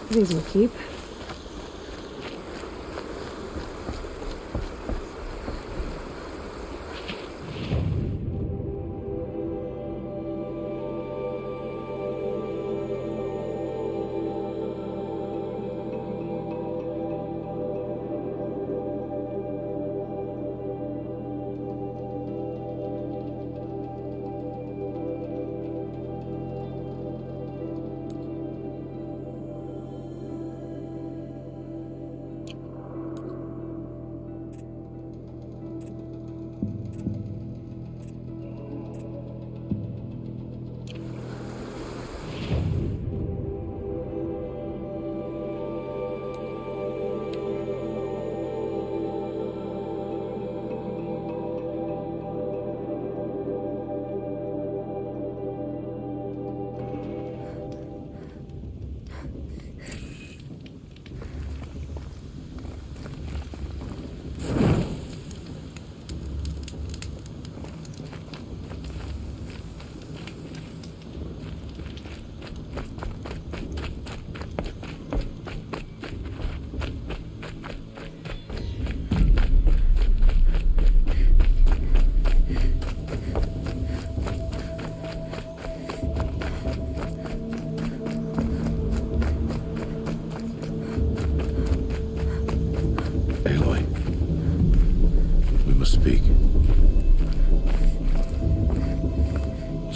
These will keep.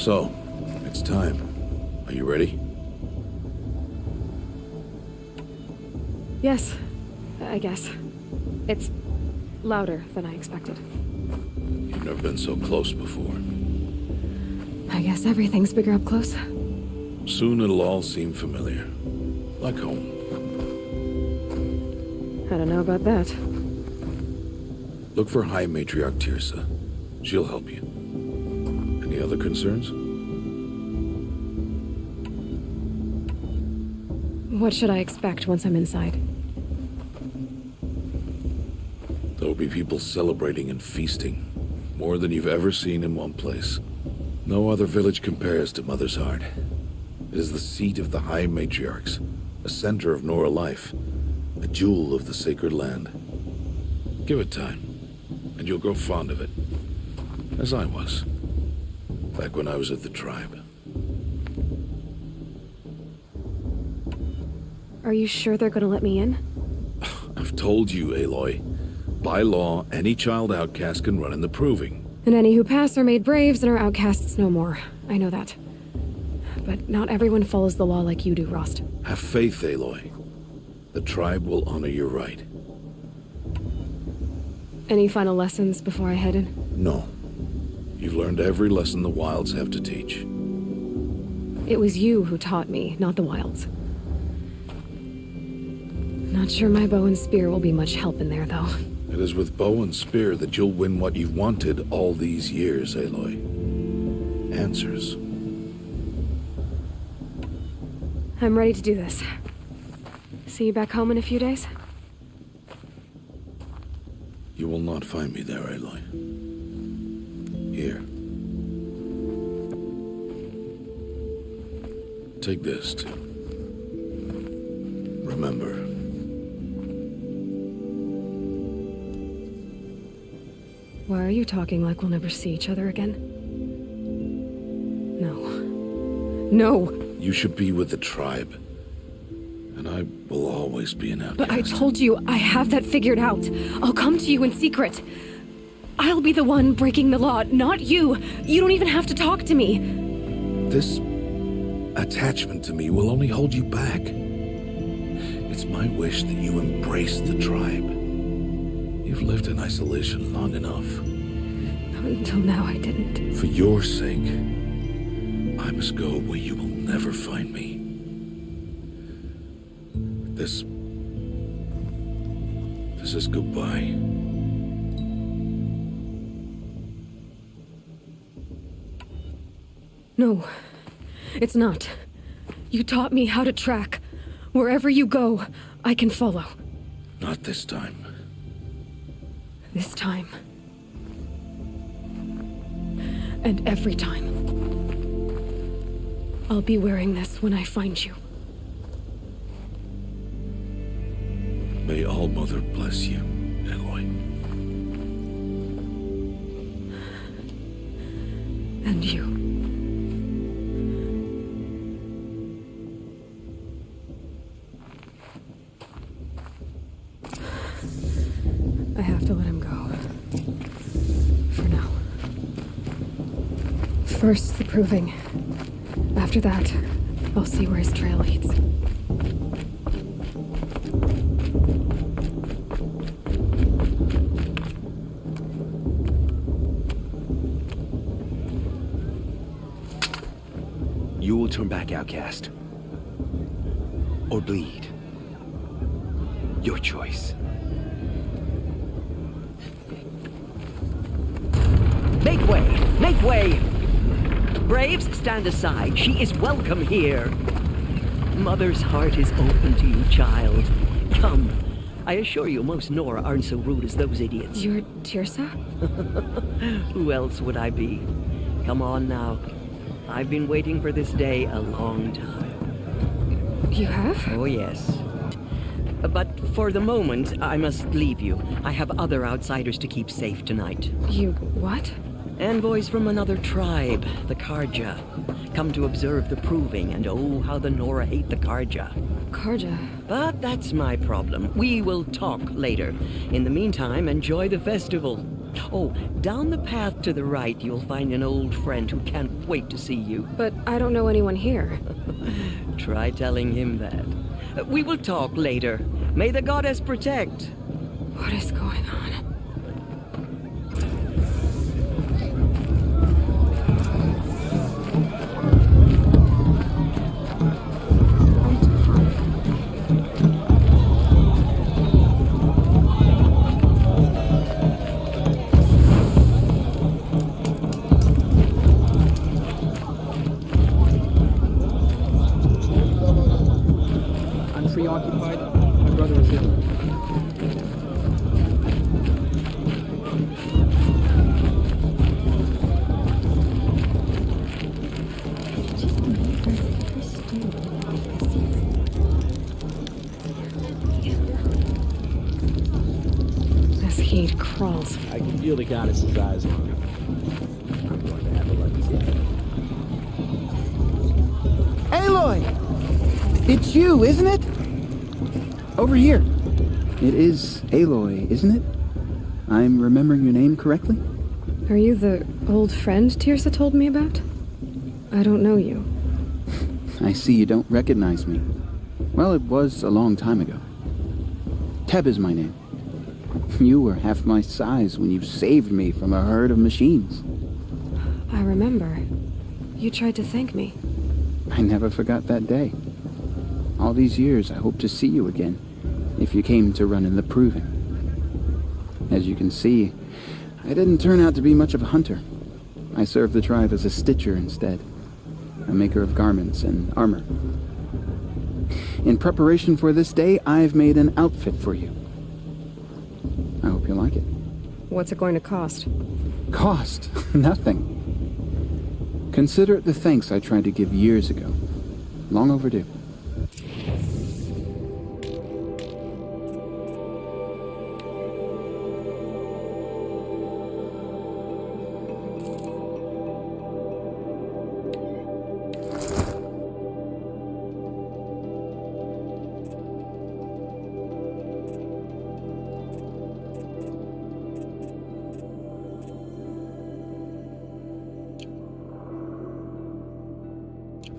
So, it's time. Are you ready? Yes, I guess. It's louder than I expected. You've never been so close before. I guess everything's bigger up close. Soon it'll all seem familiar. Like home. I don't know about that. Look for High Matriarch Tirsa. She'll help you. Any other concerns? What should I expect once I'm inside? There'll be people celebrating and feasting. More than you've ever seen in one place. No other village compares to Mother's Heart. It is the seat of the High Matriarchs, a center of Nora life, a jewel of the sacred land. Give it time, and you'll grow fond of it. As I was, back when I was at the tribe. Are you sure they're gonna let me in? I've told you, Aloy. By law, any child outcast can run in the Proving. And any who pass are made braves and are outcasts no more. I know that. But not everyone follows the law like you do, Rost. Have faith, Aloy. The tribe will honor your right. Any final lessons before I head in? No. You've learned every lesson the Wilds have to teach. It was you who taught me, not the Wilds. Not sure my bow and spear will be much help in there, though. It is with bow and spear that you'll win what you've wanted all these years, Aloy. Answers. I'm ready to do this. See you back home in a few days? You will not find me there, Aloy. Here. Take this to remember. Why are you talking like we'll never see each other again? No. No! You should be with the tribe. And I will always be an outcast. But I told you, I have that figured out. I'll come to you in secret. I'll be the one breaking the law, not you. You don't even have to talk to me. This attachment to me will only hold you back. It's my wish that you embrace the tribe. You've lived in isolation long enough. Until now, I didn't. For your sake, I must go where you will never find me. This is goodbye. No, it's not. You taught me how to track. Wherever you go, I can follow. Not this time. This time. And every time. I'll be wearing this when I find you. May All Mother bless you, Aloy. And you. I have to let him go. For now. First, the proving. After that, I'll see where his trail leads. You will turn back, outcast. Or bleed. Your choice. Make way! Make way! Braves, stand aside. She is welcome here. Mother's heart is open to you, child. Come. I assure you, most Nora aren't so rude as those idiots. You're Tirsa? Who else would I be? Come on now. I've been waiting for this day a long time. You have? Oh, yes. But for the moment, I must leave you. I have other outsiders to keep safe tonight. You what? Envoys from another tribe, the Karja. Come to observe the proving, and oh, how the Nora hate the Karja. Karja? But that's my problem. We will talk later. In the meantime, enjoy the festival. Oh, down the path to the right, you'll find an old friend who can't wait to see you. But I don't know anyone here. Try telling him that. We will talk later. May the goddess protect. What is going on? Preoccupied. My brother is ill. This heat crawls. I can feel the goddess's eyes on him. I'm going to have a lucky day. Aloy! It's you, isn't it? Over here. It is Aloy, isn't it? I'm remembering your name correctly? Are you the old friend Tirsa told me about? I don't know you. I see you don't recognize me. Well, it was a long time ago. Teb is my name. You were half my size when you saved me from a herd of machines. I remember. You tried to thank me. I never forgot that day. All these years, I hope to see you again, if you came to run in the proving. As you can see, I didn't turn out to be much of a hunter. I served the tribe as a stitcher instead, a maker of garments and armor. In preparation for this day, I've made an outfit for you. I hope you like it. What's it going to cost? Cost? Nothing. Consider it the thanks I tried to give years ago. Long overdue.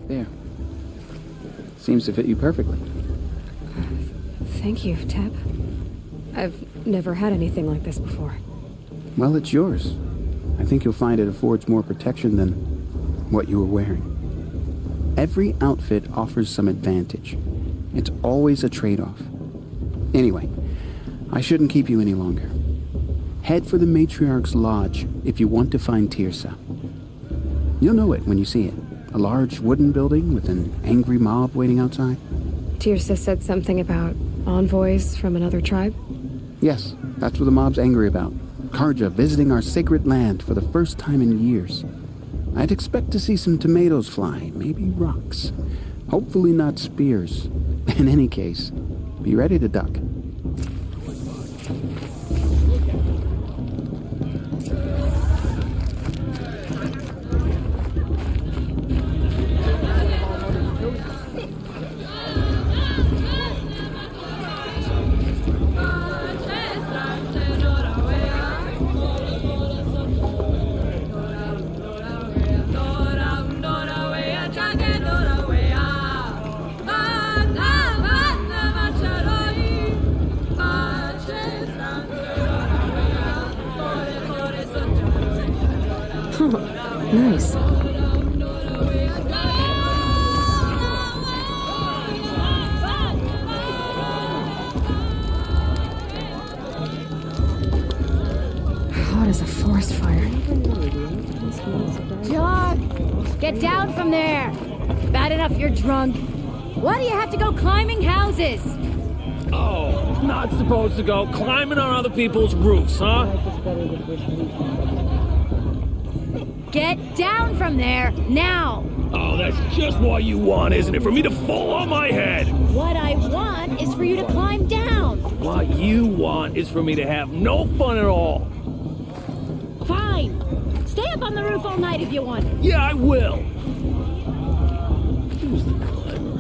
There. Seems to fit you perfectly. Thank you, Teb. I've never had anything like this before. Well, it's yours. I think you'll find it affords more protection than what you were wearing. Every outfit offers some advantage. It's always a trade-off. Anyway, I shouldn't keep you any longer. Head for the Matriarch's Lodge if you want to find Tirsa. You'll know it when you see it. A large wooden building with an angry mob waiting outside. Tirsa said something about envoys from another tribe? Yes, that's what the mob's angry about. Karja visiting our sacred land for the first time in years. I'd expect to see some tomatoes fly, maybe rocks. Hopefully not spears. In any case, be ready to duck. Nice. Hot as a forest fire. John, get down from there. Bad enough you're drunk. Why do you have to go climbing houses? Oh, not supposed to go climbing on other people's roofs, huh? Get down from there, now! Oh, that's just what you want, isn't it? For me to fall on my head! What I want is for you to climb down! What you want is for me to have no fun at all! Fine! Stay up on the roof all night if you want. Yeah, I will! Who's the climber?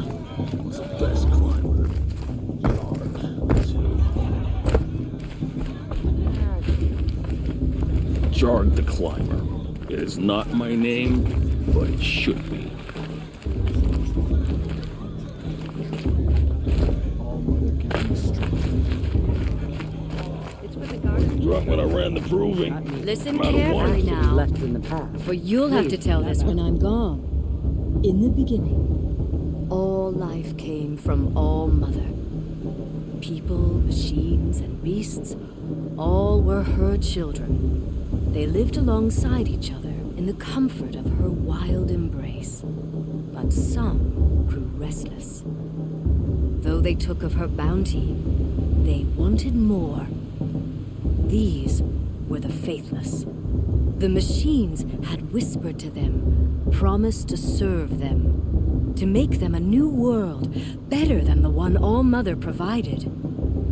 Who's the best climber? Jarg the Climber. It is not my name, but it should be. Drunk when I ran the proving. Listen I'm out of carefully wine. now, Left in the past. for you'll have to tell this when I'm gone. In the beginning, all life came from All Mother. People, machines, and beasts, all were her children. They lived alongside each other in the comfort of her wild embrace. But some grew restless. Though they took of her bounty, they wanted more. These were the faithless. The machines had whispered to them, promised to serve them, to make them a new world, better than the one All Mother provided.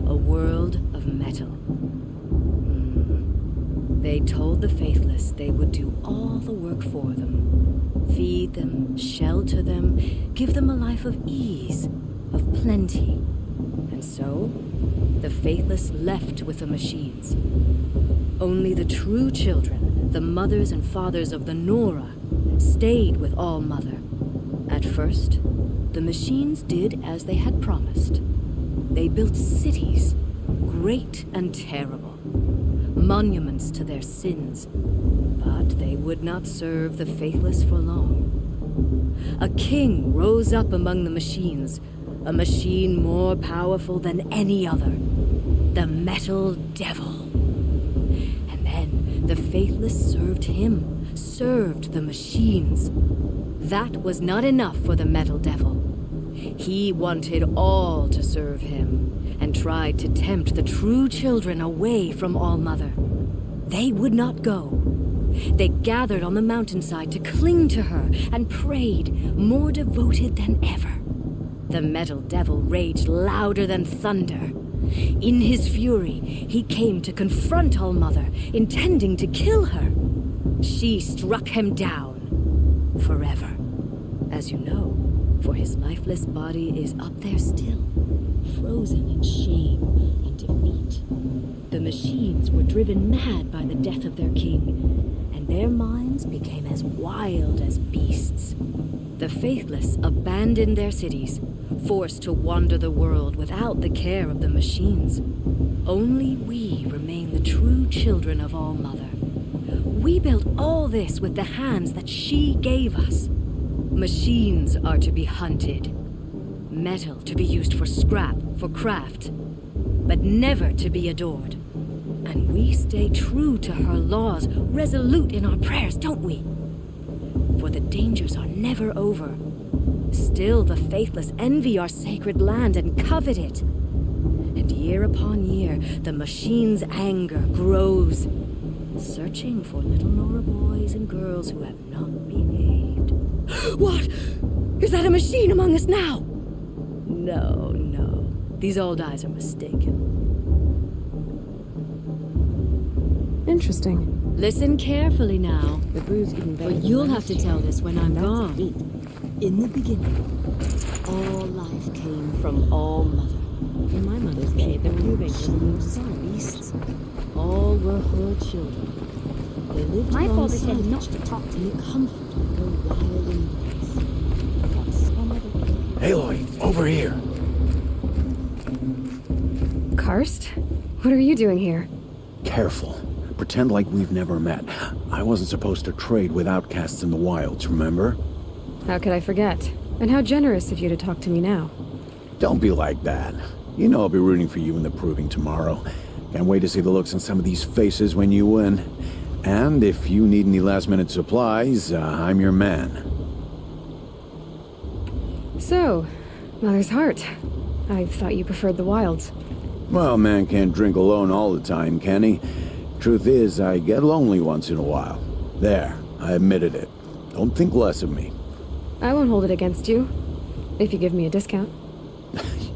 A world of metal. They told the faithless they would do all the work for them. Feed them, shelter them, give them a life of ease, of plenty. And so, the faithless left with the machines. Only the true children, the mothers and fathers of the Nora, stayed with All Mother. At first, the machines did as they had promised. They built cities, great and terrible. Monuments to their sins, but they would not serve the faithless for long. A king rose up among the machines, a machine more powerful than any other, the Metal Devil. And then the faithless served him, served the machines. That was not enough for the Metal Devil. He wanted all to serve him, and tried to tempt the true children away from All-Mother. They would not go. They gathered on the mountainside to cling to her and prayed, more devoted than ever. The metal devil raged louder than thunder. In his fury, he came to confront All-Mother, intending to kill her. She struck him down forever. As you know, for his lifeless body is up there still, frozen in shame and defeat. The machines were driven mad by the death of their king, and their minds became as wild as beasts. The faithless abandoned their cities, forced to wander the world without the care of the machines. Only we remain the true children of All-Mother. We built all this with the hands that she gave us. Machines are to be hunted. Metal to be used for scrap, for craft. But never to be adored. And we stay true to her laws, resolute in our prayers, don't we? For the dangers are never over. Still the faithless envy our sacred land and covet it. And year upon year, the machine's anger grows, searching for little Nora boys and girls who have not behaved. What? Is that a machine among us now? No, no. These old eyes are mistaken. Interesting. Listen carefully now, The brew's even better. for than you'll last have to year. tell this when I'm That's a gone. feat. In the beginning, all life came from All-Mother. In my mother's day, the brewing was a new song. Beasts. All were her children. They lived My father said alongside not each to other talk to in me. the comfort of her wild embrace. But some other people... Aloy, over here. Karst? What are you doing here? Careful. Pretend like we've never met. I wasn't supposed to trade with outcasts in the wilds, remember? How could I forget? And how generous of you to talk to me now. Don't be like that. You know I'll be rooting for you in the proving tomorrow. Can't wait to see the looks on some of these faces when you win. And if you need any last-minute supplies, I'm your man. So, Mother's Heart. I thought you preferred the wilds. Well, man can't drink alone all the time, can he? Truth is, I get lonely once in a while. There, I admitted it. Don't think less of me. I won't hold it against you, if you give me a discount.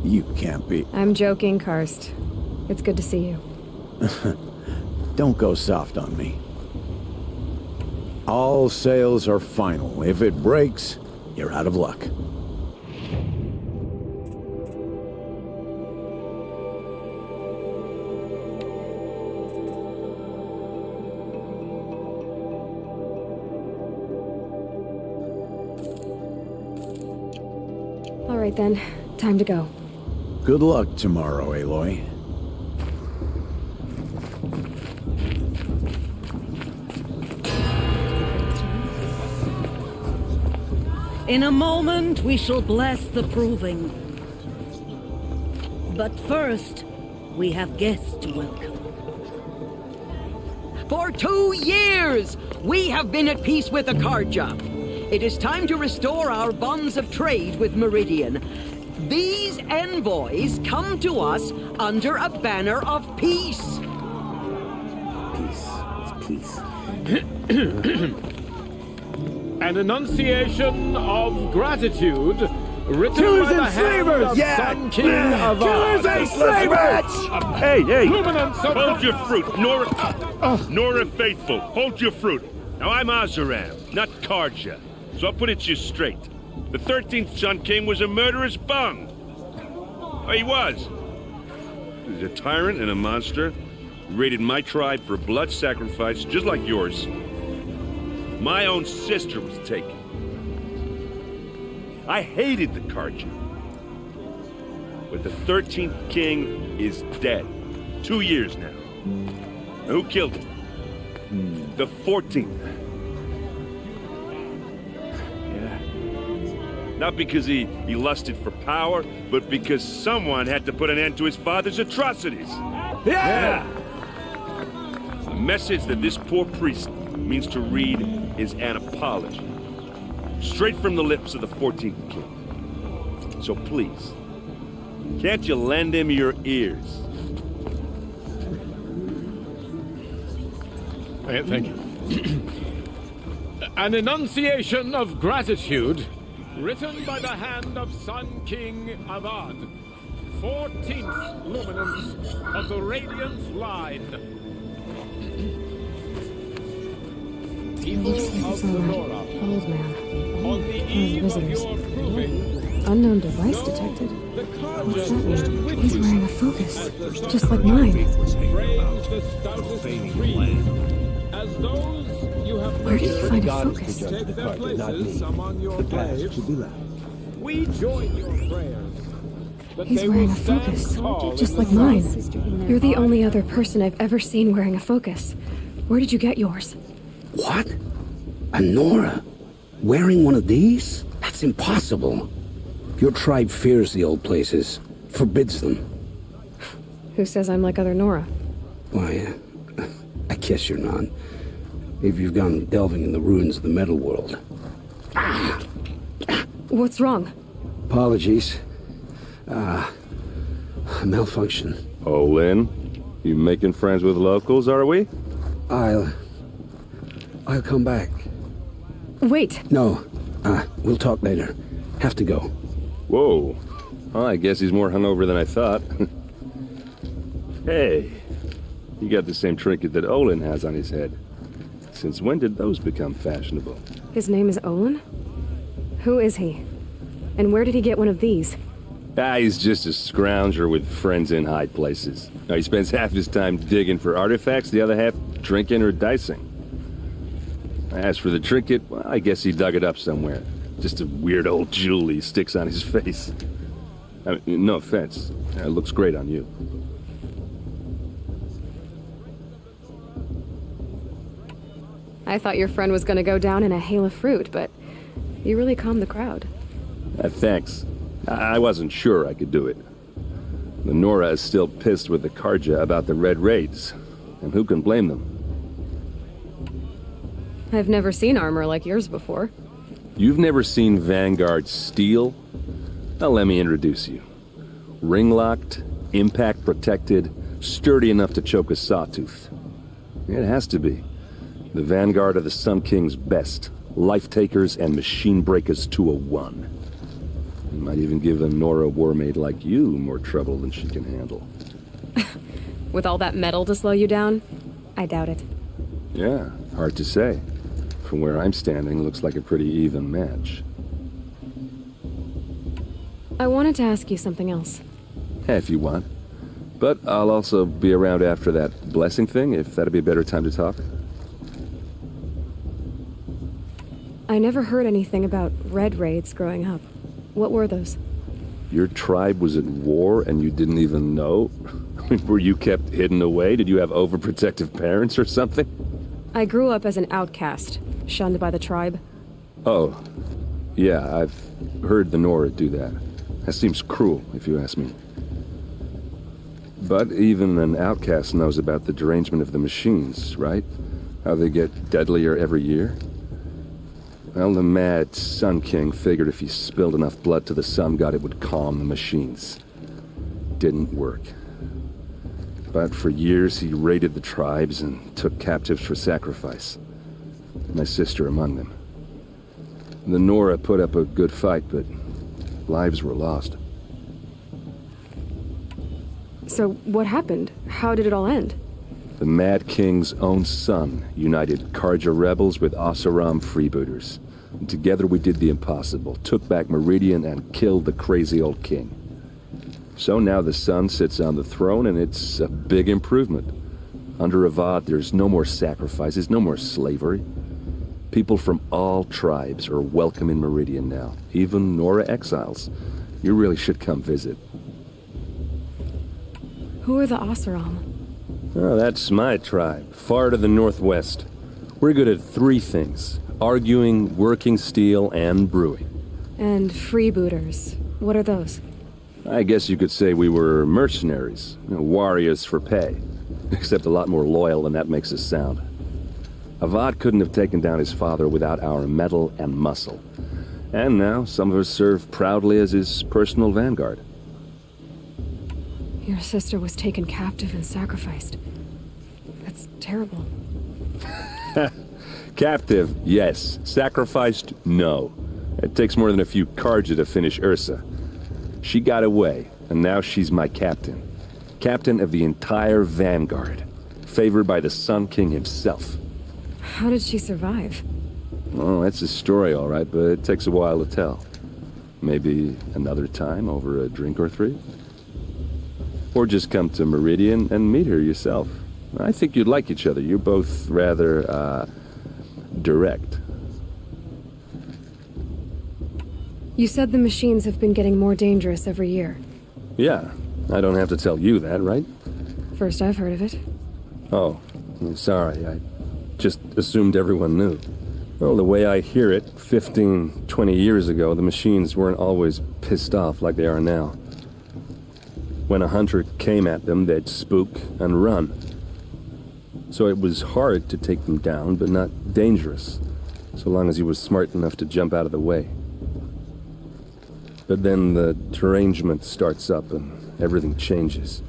You can't be. I'm joking, Karst. It's good to see you. Don't go soft on me. All sales are final. If it breaks, you're out of luck. All right then, time to go. Good luck tomorrow, Aloy. In a moment, we shall bless the proving. But first, we have guests to welcome. For 2 years, we have been at peace with Akarja. It is time to restore our bonds of trade with Meridian. These envoys come to us under a banner of peace. Peace. It's peace. An enunciation of gratitude written Killers by the and hand slavers! of Sun King of Killers and slavers! Hey, hey! Hold your fruit, Nora Faithful. Hold your fruit. Now I'm Azaram, not Karja, so I'll put it to you straight. The 13th Sun King was a murderous bum. Oh, he was. He's a tyrant and a monster. He raided my tribe for a blood sacrifice, just like yours. My own sister was taken. I hated the Karja. But the 13th king is dead. 2 years now. And who killed him? The 14th. Yeah. Not because he lusted for power, but because someone had to put an end to his father's atrocities. Yeah! The message that this poor priest means to read is an apology. Straight from the lips of the 14th king. So please, can't you lend him your ears? Thank you. An enunciation of gratitude, written by the hand of Sun King Avad, 14th luminance of the Radiant Line. People of the Nora, Old man. on the eve of visitors. your proving, Unknown device detected. the What's that Carja mean? He's wearing a focus, just like mine. frames the stoutest trees, as those you have Where did you find a God is focus? to judge take the their Carja, not places me. among your The past graves. should be left. We join your prayers. That He's they wearing will a stand focus, tall just in like the mine. sun. You're the only other person I've ever seen wearing a focus. Where did you get yours? What? A Nora? Wearing one of these? That's impossible. Your tribe fears the old places, forbids them. Who says I'm like other Nora? Why, I guess you're not. If you've gone delving in the ruins of the metal world. What's wrong? Apologies. Malfunction. Oh, Lynn? You making friends with locals, are we? I'll come back. Wait. No, we'll talk later. Have to go. Whoa. Well, I guess he's more hungover than I thought. Hey, you got the same trinket that Olin has on his head. Since when did those become fashionable? His name is Olin? Who is he? And where did he get one of these? He's just a scrounger with friends in high places. Now, he spends half his time digging for artifacts, the other half drinking or dicing. As for the trinket, well, I guess he dug it up somewhere. Just a weird old jewel he sticks on his face. I mean, no offense. It looks great on you. I thought your friend was gonna go down in a hail of fruit, but you really calmed the crowd. Thanks. I wasn't sure I could do it. The Nora is still pissed with the Carja about the Red Raids, and who can blame them? I've never seen armor like yours before. You've never seen Vanguard steel? Well, let me introduce you. Ring-locked, impact-protected, sturdy enough to choke a sawtooth. It has to be. The Vanguard of the Sun King's best. Life-takers and machine-breakers to a one. You might even give a Nora warmaid like you more trouble than she can handle. With all that metal to slow you down? I doubt it. Yeah, hard to say. From where I'm standing, looks like a pretty even match. I wanted to ask you something else. If you want. But I'll also be around after that blessing thing, if that'd be a better time to talk. I never heard anything about red raids growing up. What were those? Your tribe was at war and you didn't even know? Were you kept hidden away? Did you have overprotective parents or something? I grew up as an outcast, shunned by the tribe. Oh, yeah, I've heard the Nora do that. That seems cruel, if you ask me. But even an outcast knows about the derangement of the machines, right? How they get deadlier every year? Well, the mad Sun King figured if he spilled enough blood to the Sun God, it would calm the machines. Didn't work. But for years, he raided the tribes and took captives for sacrifice. My sister among them. The Nora put up a good fight, but lives were lost. So what happened? How did it all end? The Mad King's own son united Carja rebels with Oseram freebooters. And together we did the impossible, took back Meridian and killed the crazy old king. So now the son sits on the throne and it's a big improvement. Under Avad, there's no more sacrifices, no more slavery. People from all tribes are welcome in Meridian now, even Nora exiles. You really should come visit. Who are the Oseram? Oh, that's my tribe, far to the northwest. We're good at three things: arguing, working steel, and brewing. And freebooters. What are those? I guess you could say we were mercenaries, warriors for pay. Except a lot more loyal than that makes us sound. Avad couldn't have taken down his father without our metal and muscle. And now some of us serve proudly as his personal vanguard. Your sister was taken captive and sacrificed. That's terrible. Captive, yes. Sacrificed, no. It takes more than a few Karja to finish Ursa. She got away, and now she's my captain. Captain of the entire vanguard. Favored by the Sun King himself. How did she survive? Oh, that's a story, all right, but it takes a while to tell. Maybe another time over a drink or three? Or just come to Meridian and meet her yourself. I think you'd like each other. You're both rather, direct. You said the machines have been getting more dangerous every year. Yeah, I don't have to tell you that, right? First I've heard of it. Oh, I'm sorry. I just assumed everyone knew. Well, the way I hear it, 15, 20 years ago, the machines weren't always pissed off like they are now. When a hunter came at them, they'd spook and run. So it was hard to take them down, but not dangerous, so long as he was smart enough to jump out of the way. But then the derangement starts up and everything changes.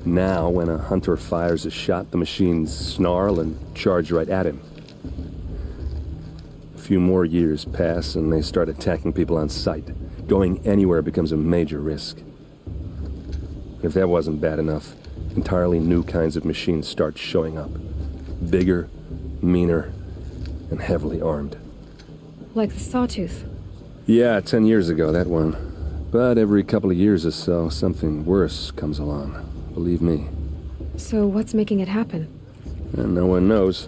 Now, when a hunter fires a shot, the machines snarl and charge right at him. A few more years pass and they start attacking people on sight. Going anywhere becomes a major risk. If that wasn't bad enough, entirely new kinds of machines start showing up. Bigger, meaner, and heavily armed. Like the Sawtooth. Yeah, 10 years ago, that one. But every couple of years or so, something worse comes along. Believe me. So what's making it happen? And no one knows.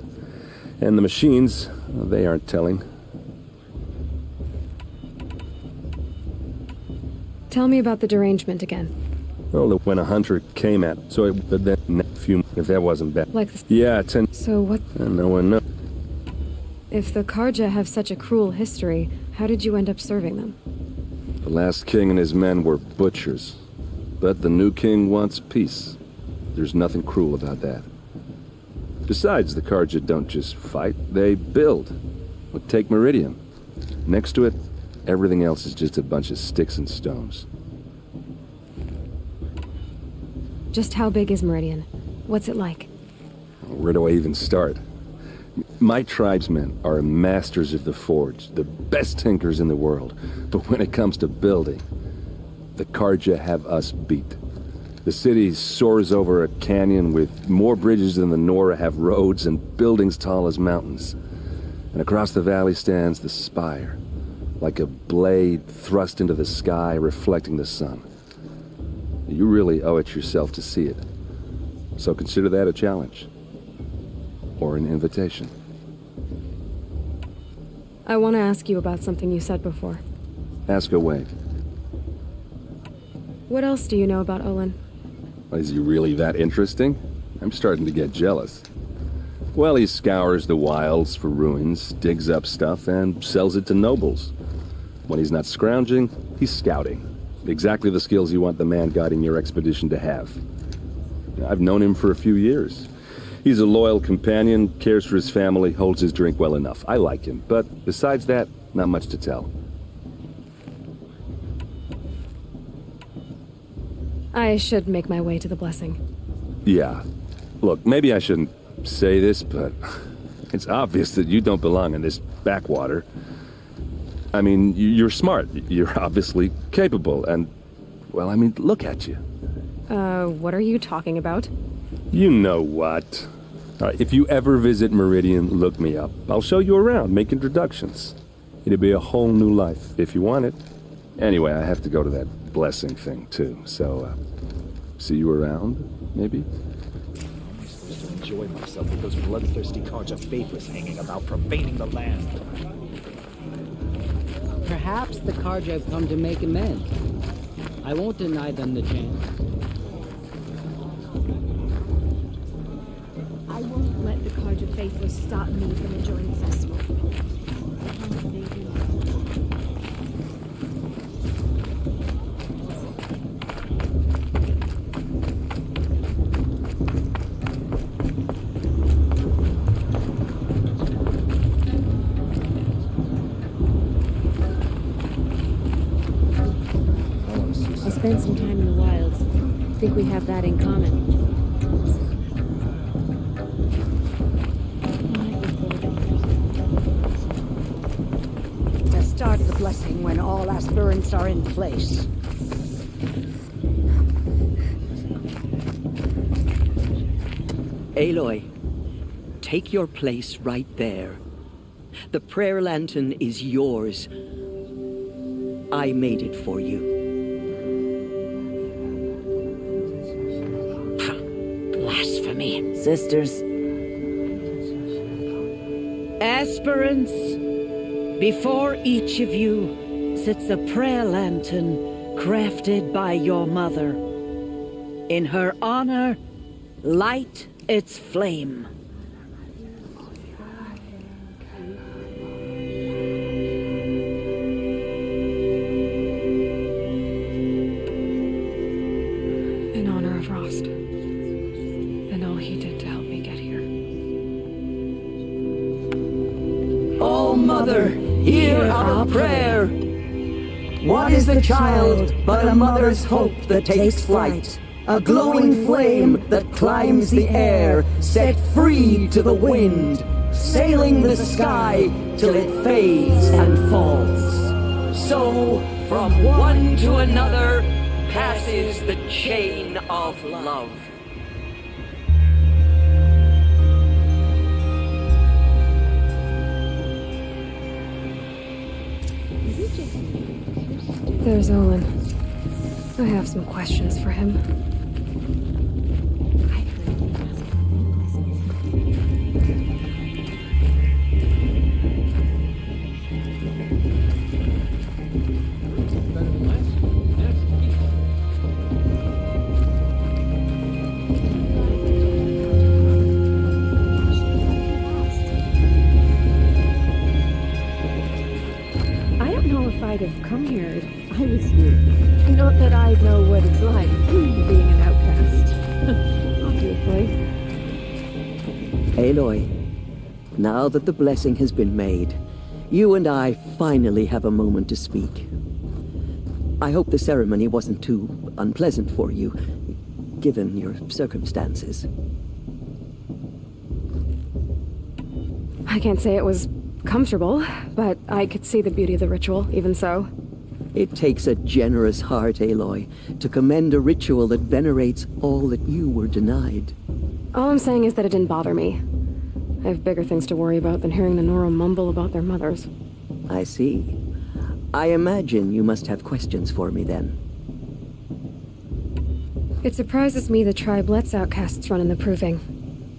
And the machines, they aren't telling. Tell me about the derangement again. Well, when a hunter came at, so it, but then a few, if that wasn't bad. Like the... Yeah, 10. So what? And no one knows. If the Karja have such a cruel history, how did you end up serving them? The last king and his men were butchers. But the new king wants peace. There's nothing cruel about that. Besides, the Karja don't just fight, they build. Well, take Meridian. Next to it, everything else is just a bunch of sticks and stones. Just how big is Meridian? What's it like? Where do I even start? My tribesmen are masters of the forge, the best tinkers in the world. But when it comes to building, the Karja have us beat. The city soars over a canyon with more bridges than the Nora have roads and buildings tall as mountains. And across the valley stands the spire, like a blade thrust into the sky reflecting the sun. You really owe it yourself to see it. So consider that a challenge. Or an invitation. I want to ask you about something you said before. Ask away. What else do you know about Olin? Is he really that interesting? I'm starting to get jealous. Well, he scours the wilds for ruins, digs up stuff, and sells it to nobles. When he's not scrounging, he's scouting. Exactly the skills you want the man guiding your expedition to have. I've known him for a few years. He's a loyal companion, cares for his family, holds his drink well enough. I like him, but besides that, not much to tell. I should make my way to the blessing. Yeah. Look, maybe I shouldn't say this, but it's obvious that you don't belong in this backwater. I mean, you're smart. You're obviously capable, and, well, I mean, look at you. What are you talking about? You know what. All right, if you ever visit Meridian, look me up. I'll show you around, make introductions. It'll be a whole new life, if you want it. Anyway, I have to go to that blessing thing, too, so, see you around, maybe? How am I supposed to enjoy myself with those bloodthirsty Karja faithless hanging about, profaning the land? Perhaps the Karja have come to make amends. I won't deny them the chance. I won't let the Karja faithless stop me from enjoying the festival. spent some time in the wilds. Think we have that in common. The start of the blessing when all aspirants are in place. Aloy, take your place right there. The prayer lantern is yours. I made it for you. Blasphemy. Sisters. Aspirants, before each of you sits a prayer lantern crafted by your mother. In her honor, light its flame. In honor of Rost, and all he did to help me get here. Oh, Mother, hear our prayer. What is the child but a mother's hope that takes flight? A glowing flame that climbs the air, set free to the wind, sailing the sky till it fades and falls. So, from one to another, passes the chain of love. There's Olin. I have some questions for him. I don't know if I'd have come here if I was you. Not that I know what it's like being an outcast. Obviously. Aloy, now that the blessing has been made, you and I finally have a moment to speak. I hope the ceremony wasn't too unpleasant for you, given your circumstances. I can't say it was comfortable, but I could see the beauty of the ritual, even so. It takes a generous heart, Aloy, to commend a ritual that venerates all that you were denied. All I'm saying is that it didn't bother me. I have bigger things to worry about than hearing the Noro mumble about their mothers. I see. I imagine you must have questions for me then. It surprises me the tribe lets outcasts run in the Proving.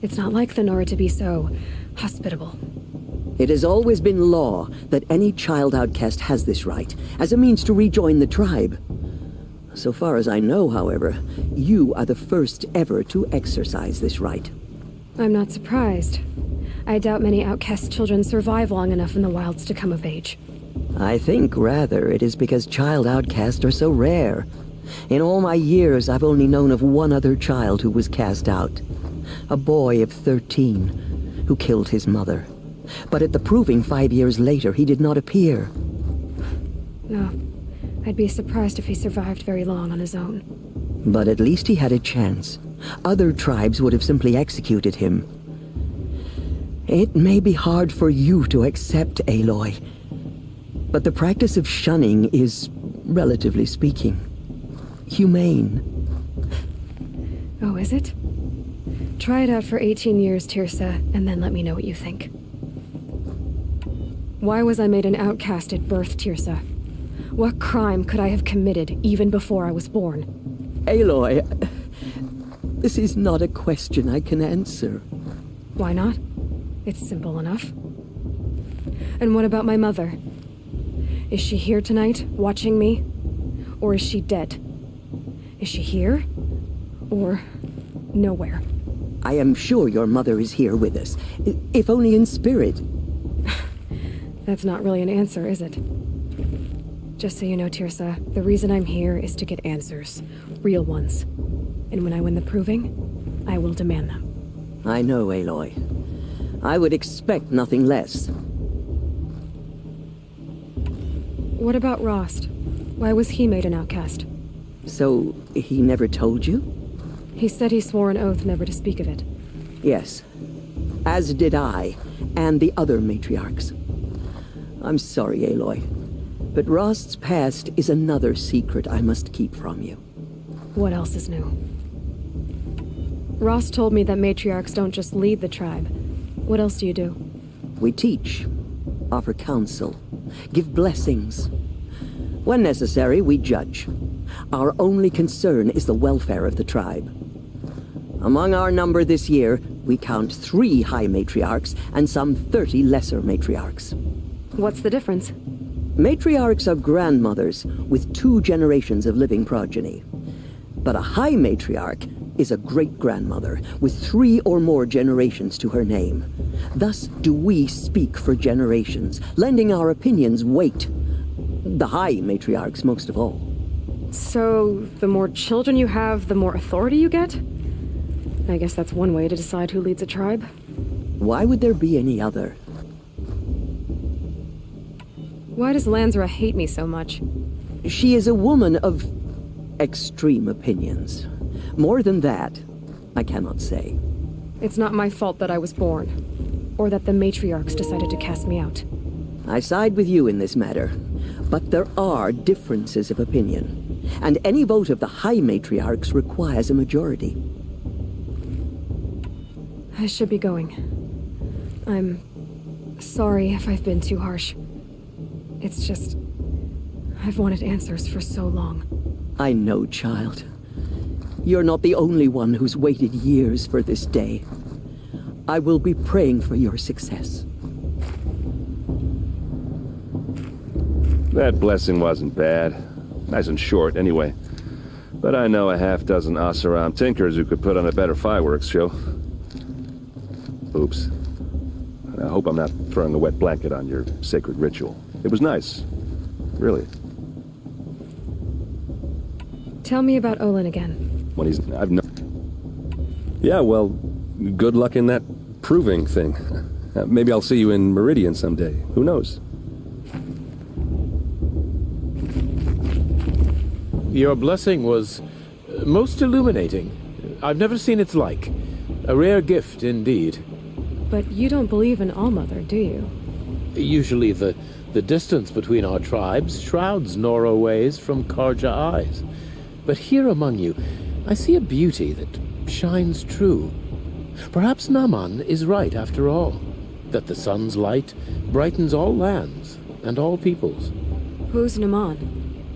It's not like the Nora to be so hospitable. It has always been law that any child outcast has this right, as a means to rejoin the tribe. So far as I know, however, you are the first ever to exercise this right. I'm not surprised. I doubt many outcast children survive long enough in the wilds to come of age. I think, rather, it is because child outcasts are so rare. In all my years, I've only known of one other child who was cast out. A boy of 13, who killed his mother. But at the Proving 5 years later, he did not appear. No. I'd be surprised if he survived very long on his own. But at least he had a chance. Other tribes would have simply executed him. It may be hard for you to accept, Aloy, but the practice of shunning is, relatively speaking, humane. Oh, is it? Try it out for 18 years, Tirsa, and then let me know what you think. Why was I made an outcast at birth, Tirsa? What crime could I have committed even before I was born? Aloy, this is not a question I can answer. Why not? It's simple enough. And what about my mother? Is she here tonight, watching me? Or is she dead? Is she here? Or nowhere? I am sure your mother is here with us, if only in spirit. That's not really an answer, is it? Just so you know, Tirsa, the reason I'm here is to get answers. Real ones. And when I win the Proving, I will demand them. I know, Aloy. I would expect nothing less. What about Rost? Why was he made an outcast? So, he never told you? He said he swore an oath never to speak of it. Yes. As did I, and the other matriarchs. I'm sorry, Aloy, but Rost's past is another secret I must keep from you. What else is new? Rost told me that matriarchs don't just lead the tribe. What else do you do? We teach, offer counsel, give blessings. When necessary, we judge. Our only concern is the welfare of the tribe. Among our number this year, we count 3 high matriarchs and some 30 lesser matriarchs. What's the difference? Matriarchs are grandmothers with 2 generations of living progeny. But a high matriarch is a great-grandmother with 3 or more generations to her name. Thus do we speak for generations, lending our opinions weight. The high matriarchs most of all. So, the more children you have, the more authority you get? I guess that's one way to decide who leads a tribe. Why would there be any other? Why does Lansra hate me so much? She is a woman of extreme opinions. More than that, I cannot say. It's not my fault that I was born, or that the matriarchs decided to cast me out. I side with you in this matter, but there are differences of opinion, and any vote of the high matriarchs requires a majority. I should be going. I'm sorry if I've been too harsh. It's just, I've wanted answers for so long. I know, child. You're not the only one who's waited years for this day. I will be praying for your success. That blessing wasn't bad. Nice and short, anyway. But I know a half-dozen Oseram tinkers who could put on a better fireworks show. Oops. I hope I'm not throwing a wet blanket on your sacred ritual. It was nice. Really. Tell me about Olin again. When he's... I've no... Yeah, well, good luck in that proving thing. Maybe I'll see you in Meridian someday. Who knows? Your blessing was most illuminating. I've never seen its like. A rare gift indeed. But you don't believe in Allmother, do you? Usually the distance between our tribes shrouds Nora ways from Karja eyes. But here among you, I see a beauty that shines true. Perhaps Naman is right after all, that the sun's light brightens all lands and all peoples. Who's Naman?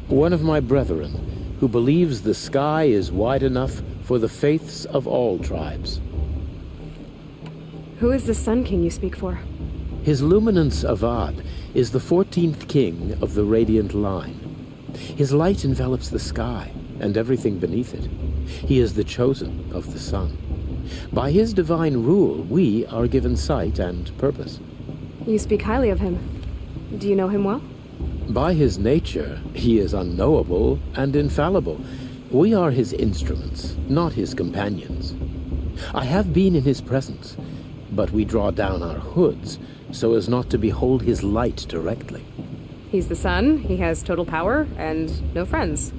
One of my brethren, who believes the sky is wide enough for the faiths of all tribes. Who is the Sun King you speak for? His Luminance Avad is the 14th king of the Radiant Line. His light envelops the sky and everything beneath it. He is the chosen of the sun. By his divine rule, we are given sight and purpose. You speak highly of him. Do you know him well? By his nature, he is unknowable and infallible. We are his instruments, not his companions. I have been in his presence, but we draw down our hoods so as not to behold his light directly. He's the sun, he has total power, and no friends.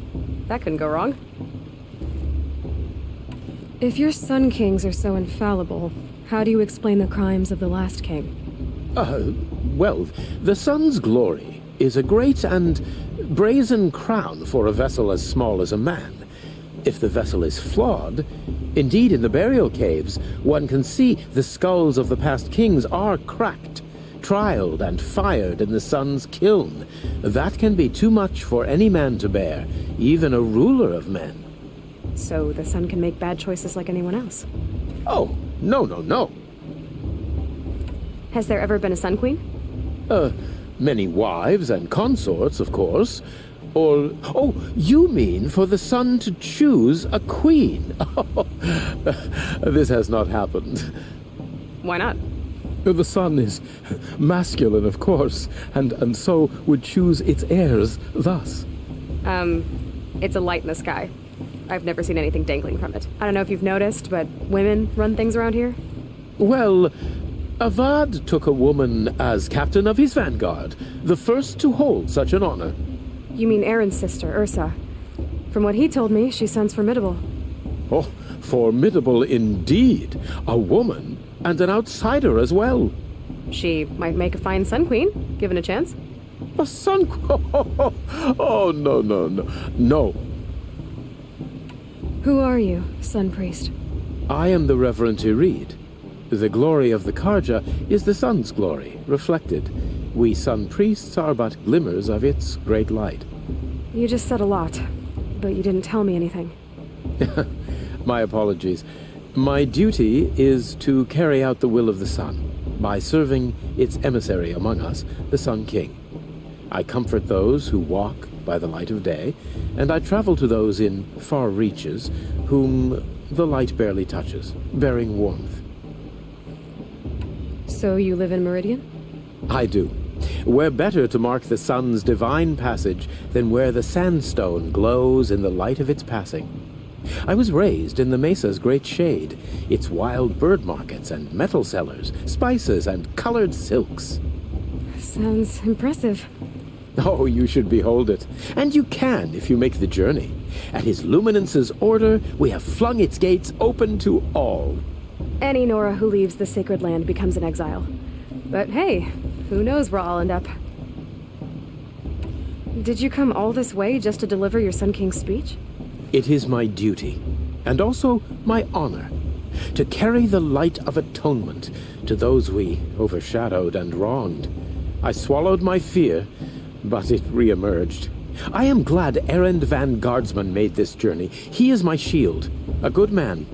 That couldn't go wrong. If your Sun Kings are so infallible, how do you explain the crimes of the last king? Well, the sun's glory is a great and brazen crown for a vessel as small as a man. If the vessel is flawed, indeed in the burial caves, one can see the skulls of the past kings are cracked, trialed and fired in the sun's kiln. That can be too much for any man to bear, even a ruler of men. So the sun can make bad choices like anyone else? Oh, no. Has there ever been a Sun Queen? Many wives and consorts, of course. Or, oh, you mean for the sun to choose a queen? This has not happened. Why not? The sun is masculine, of course, and so would choose its heirs thus. It's a light in the sky. I've never seen anything dangling from it. I don't know if you've noticed, but women run things around here? Well, Avad took a woman as captain of his vanguard, the first to hold such an honor. You mean Aaron's sister, Ursa. From what he told me, she sounds formidable. Oh, formidable indeed. A woman, and an outsider as well. She might make a fine Sun Queen, given a chance. A Sun Queen? Oh, no. No. Who are you, Sun Priest? I am the Reverend Irid. The glory of the Karja is the sun's glory, reflected. We Sun Priests are but glimmers of its great light. You just said a lot, but you didn't tell me anything. My apologies. My duty is to carry out the will of the sun, by serving its emissary among us, the Sun King. I comfort those who walk by the light of day, and I travel to those in far reaches whom the light barely touches, bearing warmth. So you live in Meridian? I do. Where better to mark the sun's divine passage than where the sandstone glows in the light of its passing? I was raised in the mesa's great shade, its wild bird markets and metal cellars, spices and colored silks. Sounds impressive. Oh, you should behold it. And you can if you make the journey. At His Luminance's order, we have flung its gates open to all. Any Nora who leaves the sacred land becomes an exile. But hey, who knows where I'll end up. Did you come all this way just to deliver your Sun King's speech? It is my duty, and also my honor, to carry the light of atonement to those we overshadowed and wronged. I swallowed my fear, but it re-emerged. I am glad Erend van Guardsman made this journey. He is my shield, a good man.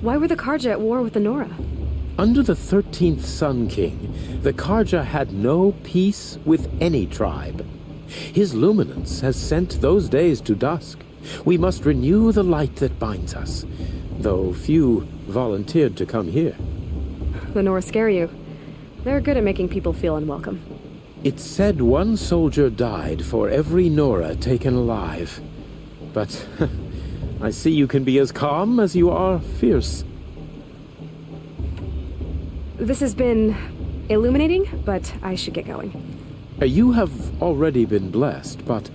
Why were the Karja at war with the Nora? Under the 13th Sun King, the Karja had no peace with any tribe. His luminance has sent those days to dusk. We must renew the light that binds us, though few volunteered to come here. The Nora scare you. They're good at making people feel unwelcome. It's said one soldier died for every Nora taken alive. But I see you can be as calm as you are fierce. This has been illuminating, but I should get going. You have already been blessed, but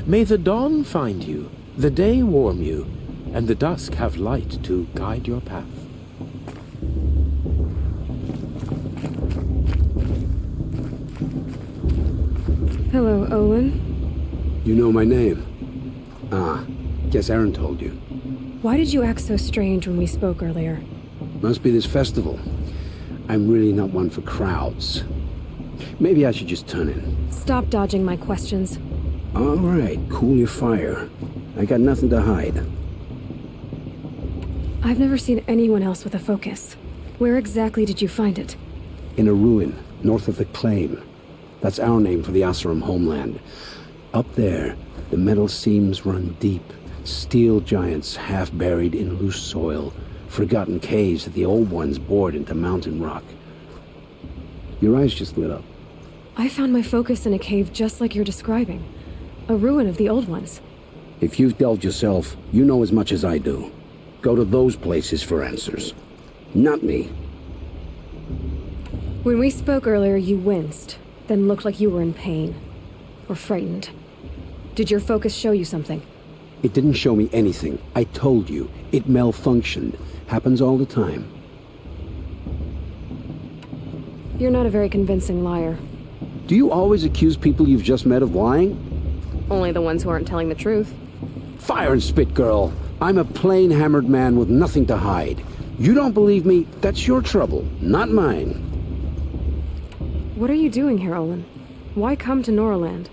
may the dawn find you, the day warm you, and the dusk have light to guide your path. Hello, Olin. You know my name? Ah, guess Aaron told you. Why did you act so strange when we spoke earlier? Must be this festival. I'm really not one for crowds. Maybe I should just turn in. Stop dodging my questions. All right, cool your fire. I got nothing to hide. I've never seen anyone else with a focus. Where exactly did you find it? In a ruin, north of the Claim. That's our name for the Asuram homeland. Up there, the metal seams run deep. Steel giants half buried in loose soil. Forgotten caves that the old ones bored into mountain rock. Your eyes just lit up. I found my focus in a cave just like you're describing. A ruin of the old ones. If you've delved yourself, you know as much as I do. Go to those places for answers. Not me. When we spoke earlier, you winced, then looked like you were in pain. Or frightened. Did your focus show you something? It didn't show me anything. I told you. It malfunctioned. Happens all the time. You're not a very convincing liar. Do you always accuse people you've just met of lying? Only the ones who aren't telling the truth. Fire and spit, girl. I'm a plain hammered man with nothing to hide. You don't believe me, that's your trouble, not mine. What are you doing here, Olin? Why come to Noraland?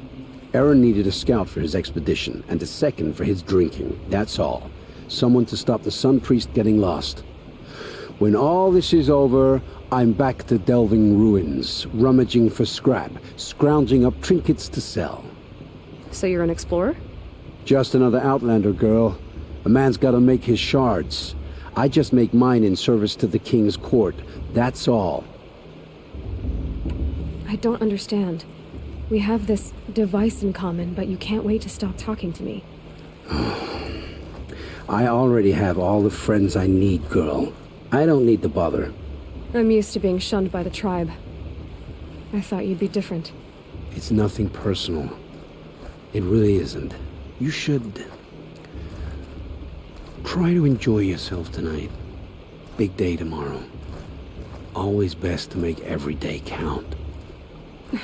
Aaron needed a scout for his expedition, and a second for his drinking, that's all. Someone to stop the Sun Priest getting lost. When all this is over, I'm back to delving ruins, rummaging for scrap, scrounging up trinkets to sell. So you're an explorer? Just another Outlander, girl. A man's gotta make his shards. I just make mine in service to the King's court, that's all. I don't understand. We have this device in common, but you can't wait to stop talking to me. I already have all the friends I need, girl. I don't need the bother. I'm used to being shunned by the tribe. I thought you'd be different. It's nothing personal. It really isn't. You should try to enjoy yourself tonight. Big day tomorrow. Always best to make every day count. There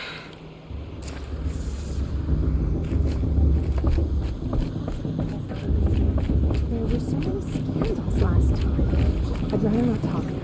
were so many scandals last time. I'd rather not talk now.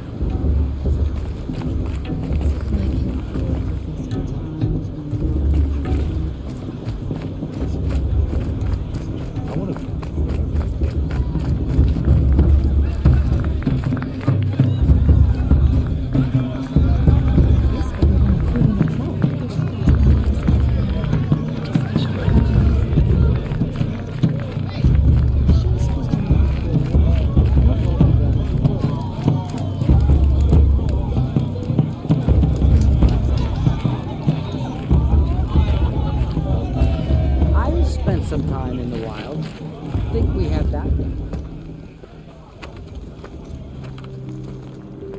Some time in the wild. Think we have that?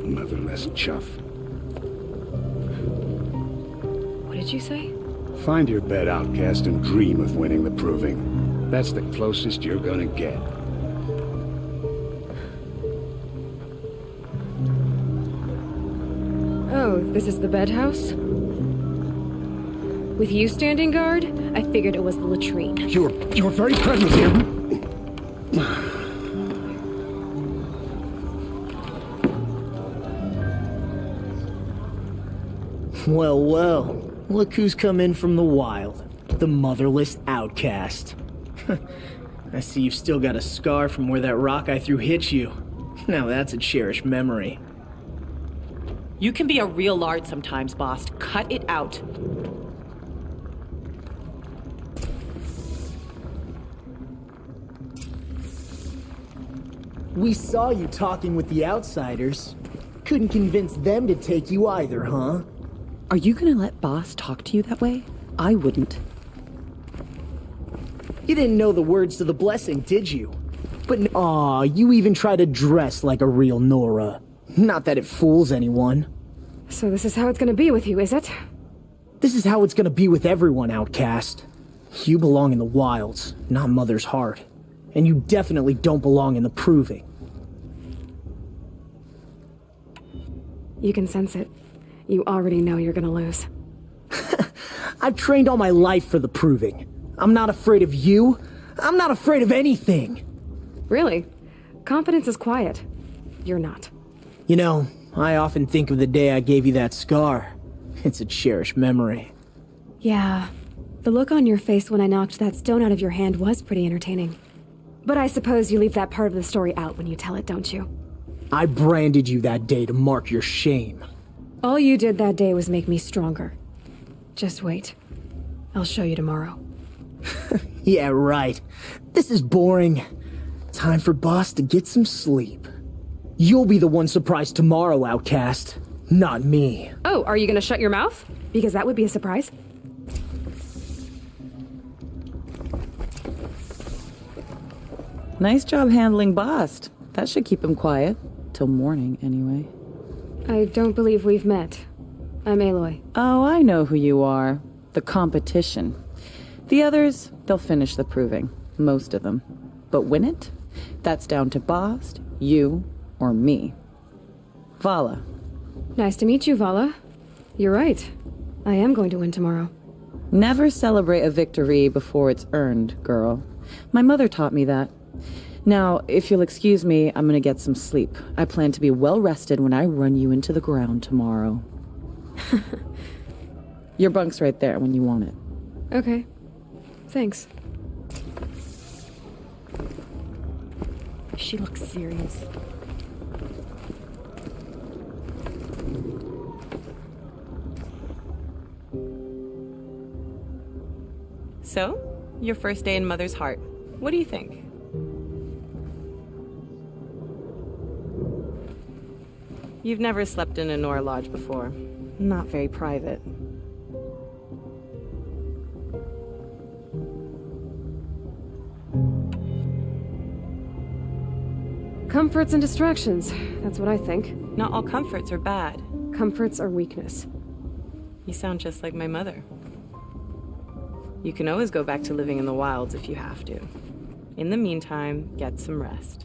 Motherless chuff. What did you say? Find your bed, outcast, and dream of winning the proving. That's the closest you're gonna get. Oh, this is the bed house? With you standing guard, I figured it was the latrine. Your very presence here. Well, well. Look who's come in from the wild. The motherless outcast. I see you've still got a scar from where that rock I threw hit you. Now that's a cherished memory. You can be a real lard sometimes, boss. Cut it out. We saw you talking with the outsiders. Couldn't convince them to take you either, huh? Are you gonna let boss talk to you that way? I wouldn't. You didn't know the words to the blessing, did you? But aw, you even try to dress like a real Nora. Not that it fools anyone. So this is how it's gonna be with you, is it? This is how it's gonna be with everyone, outcast. You belong in the wilds, not Mother's Heart. And you definitely don't belong in the proving. You can sense it. You already know you're gonna lose. I've trained all my life for the proving. I'm not afraid of you. I'm not afraid of anything. Really? Confidence is quiet. You're not. You know, I often think of the day I gave you that scar. It's a cherished memory. Yeah. The look on your face when I knocked that stone out of your hand was pretty entertaining. But I suppose you leave that part of the story out when you tell it, don't you? I branded you that day to mark your shame. All you did that day was make me stronger. Just wait. I'll show you tomorrow. Yeah, right. This is boring. Time for boss to get some sleep. You'll be the one surprised tomorrow, outcast. Not me. Oh, are you gonna shut your mouth? Because that would be a surprise. Nice job handling Bast. That should keep him quiet. Till morning, anyway. I don't believe we've met. I'm Aloy. Oh, I know who you are. The competition. The others, they'll finish the proving. Most of them. But win it? That's down to Bast, you, or me. Vala. Nice to meet you, Vala. You're right. I am going to win tomorrow. Never celebrate a victory before it's earned, girl. My mother taught me that. Now, if you'll excuse me, I'm gonna get some sleep. I plan to be well rested when I run you into the ground tomorrow. Your bunk's right there when you want it. Okay. Thanks. She looks serious. So, your first day in Mother's Heart. What do you think? You've never slept in a Nora Lodge before. Not very private. Comforts and distractions. That's what I think. Not all comforts are bad. Comforts are weakness. You sound just like my mother. You can always go back to living in the wilds if you have to. In the meantime, get some rest.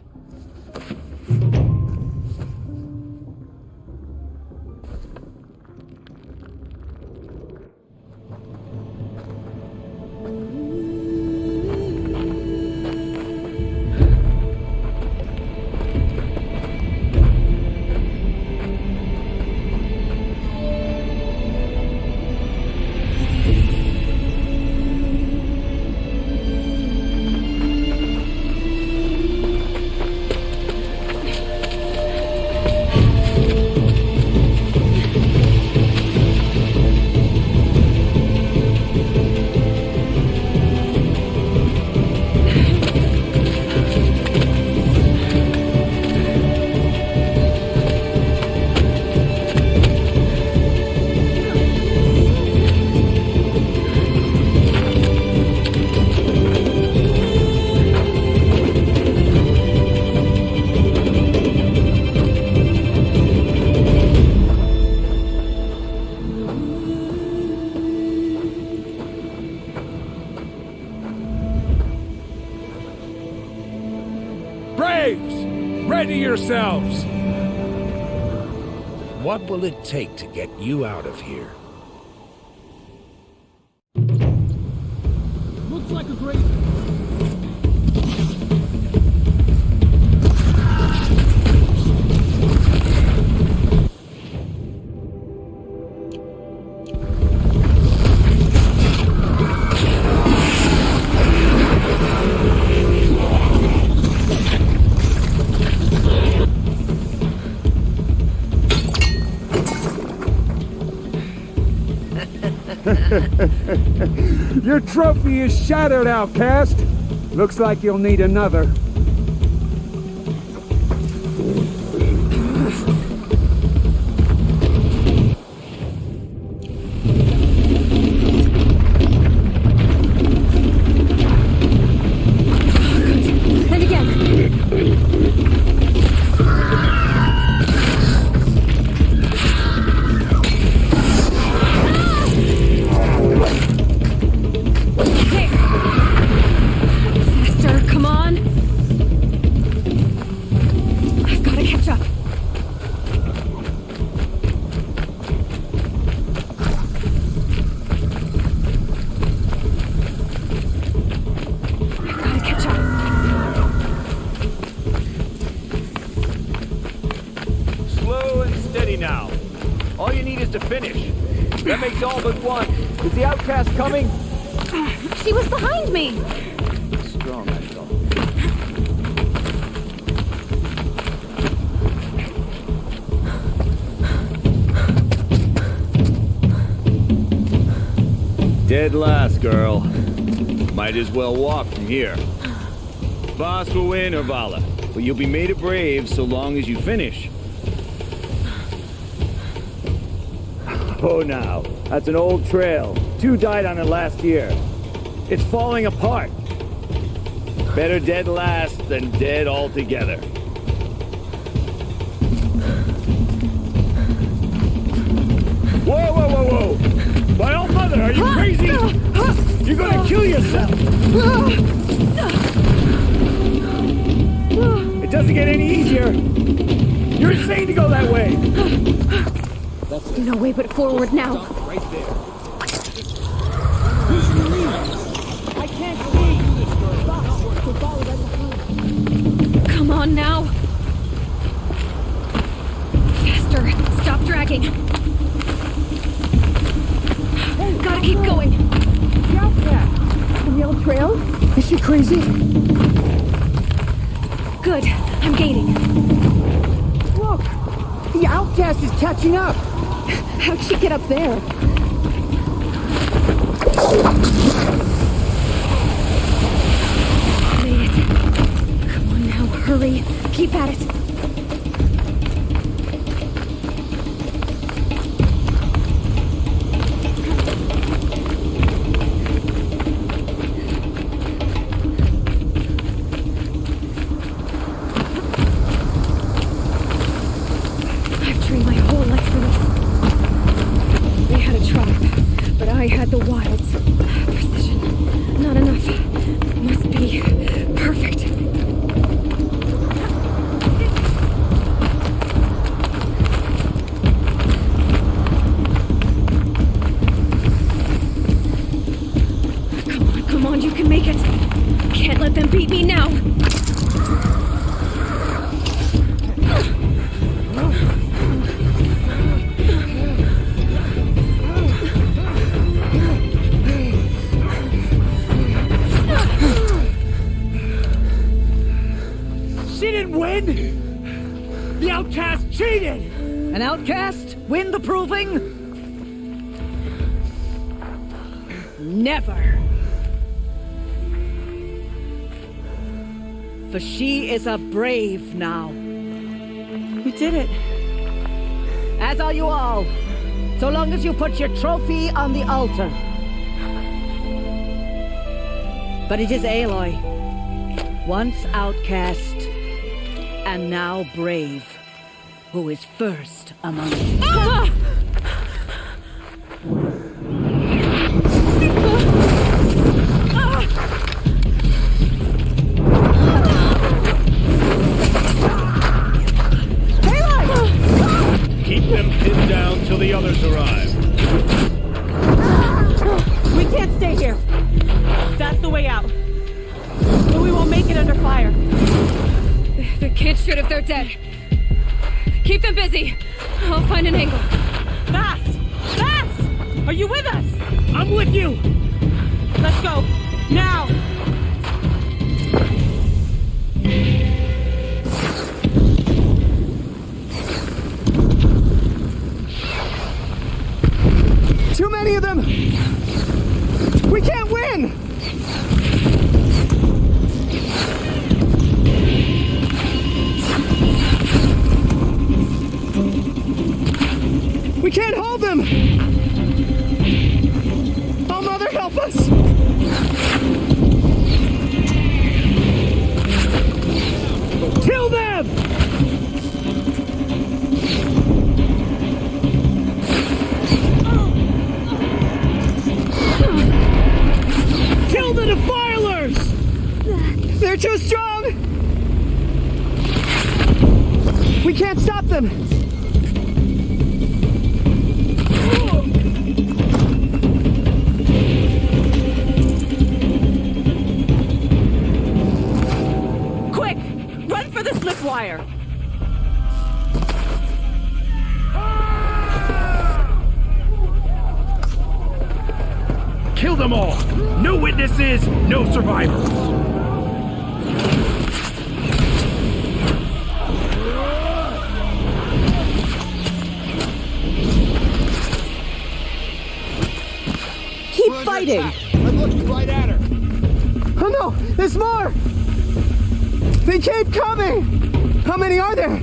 Ready yourselves! What will it take to get you out of here? Looks like a great... Your trophy is shattered, outcast. Looks like you'll need another. And again. Come on! I've got to catch up. I've got to catch up. Slow and steady now. All you need is to finish. That makes all but one. Is the outcast coming? She was behind me! Strong, I thought. Dead last, girl. Might as well walk from here. Boss will win, or Vala, but you'll be made a brave so long as you finish. Oh, now. That's an old trail. 2 died on it last year. It's falling apart. Better dead last than dead altogether. Whoa, whoa, whoa, whoa! My old mother, are you crazy? You're gonna kill yourself! It doesn't get any easier! You're insane to go that way! No way but forward now. Right there. I can't see! Come on now! Faster! Stop dragging! Gotta keep going! The outcast! From the old trail? Is she crazy? Good. I'm gaining. Look! The outcast is catching up! How'd she get up there? Made it. Come on now, hurry. Keep at it. I've trained my whole life for this. They had a tribe, but I had the wilds. Precision. beat me now! She didn't win! The outcast cheated! An outcast? Win the proving? Never! For she is a brave now. We did it. As are you all. So long as you put your trophy on the altar. But it is Aloy, once outcast, and now brave, who is first among us. Ah! Keep them pinned down till the others arrive. We can't stay here. That's the way out. But we won't make it under fire. They can't shoot if they're dead. Keep them busy. I'll find an angle. Fast! Fast! Are you with us? I'm with you! Let's go. Now! Too many of them! We can't win! We can't hold them! Oh, Mother, help us! Kill them! Kill the defilers! They're too strong! We can't stop them! Quick! Run for the slipwire! Kill them all! No witnesses, no survivors! Keep fighting! I'm looking right at her! Oh no! There's more! They keep coming! How many are there?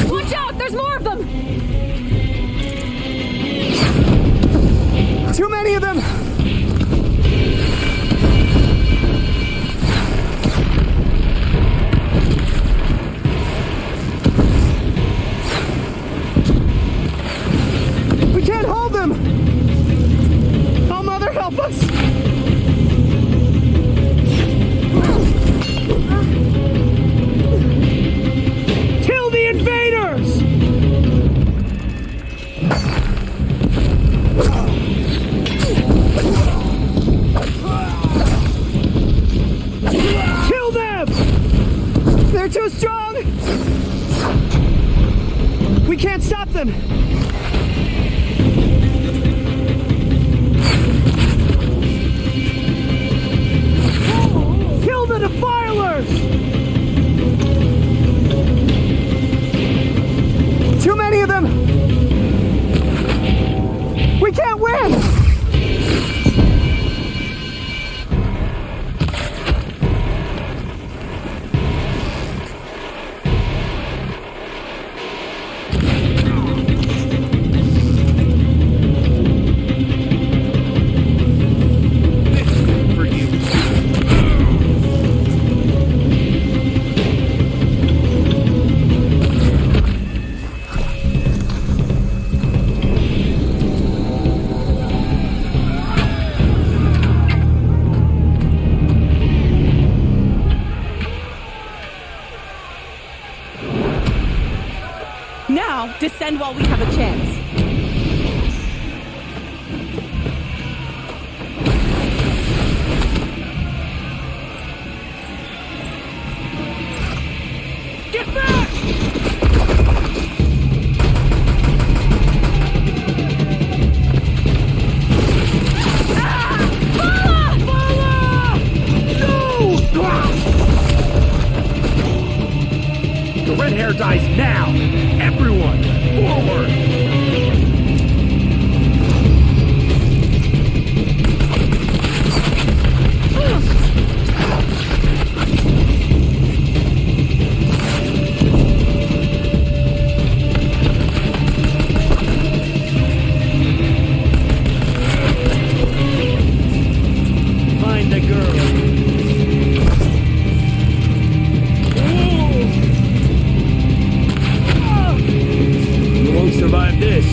Watch out! There's more of them! Too many of them! We can't hold them! Oh, Mother, help us! Kill the invaders! Kill them! They're too strong! We can't stop them! Kill the defilers! Too many of them! We can't win! Now, descend while we have a chance. Get back! The red hair dies now! Everyone, forward! Find the girl. You won't survive this.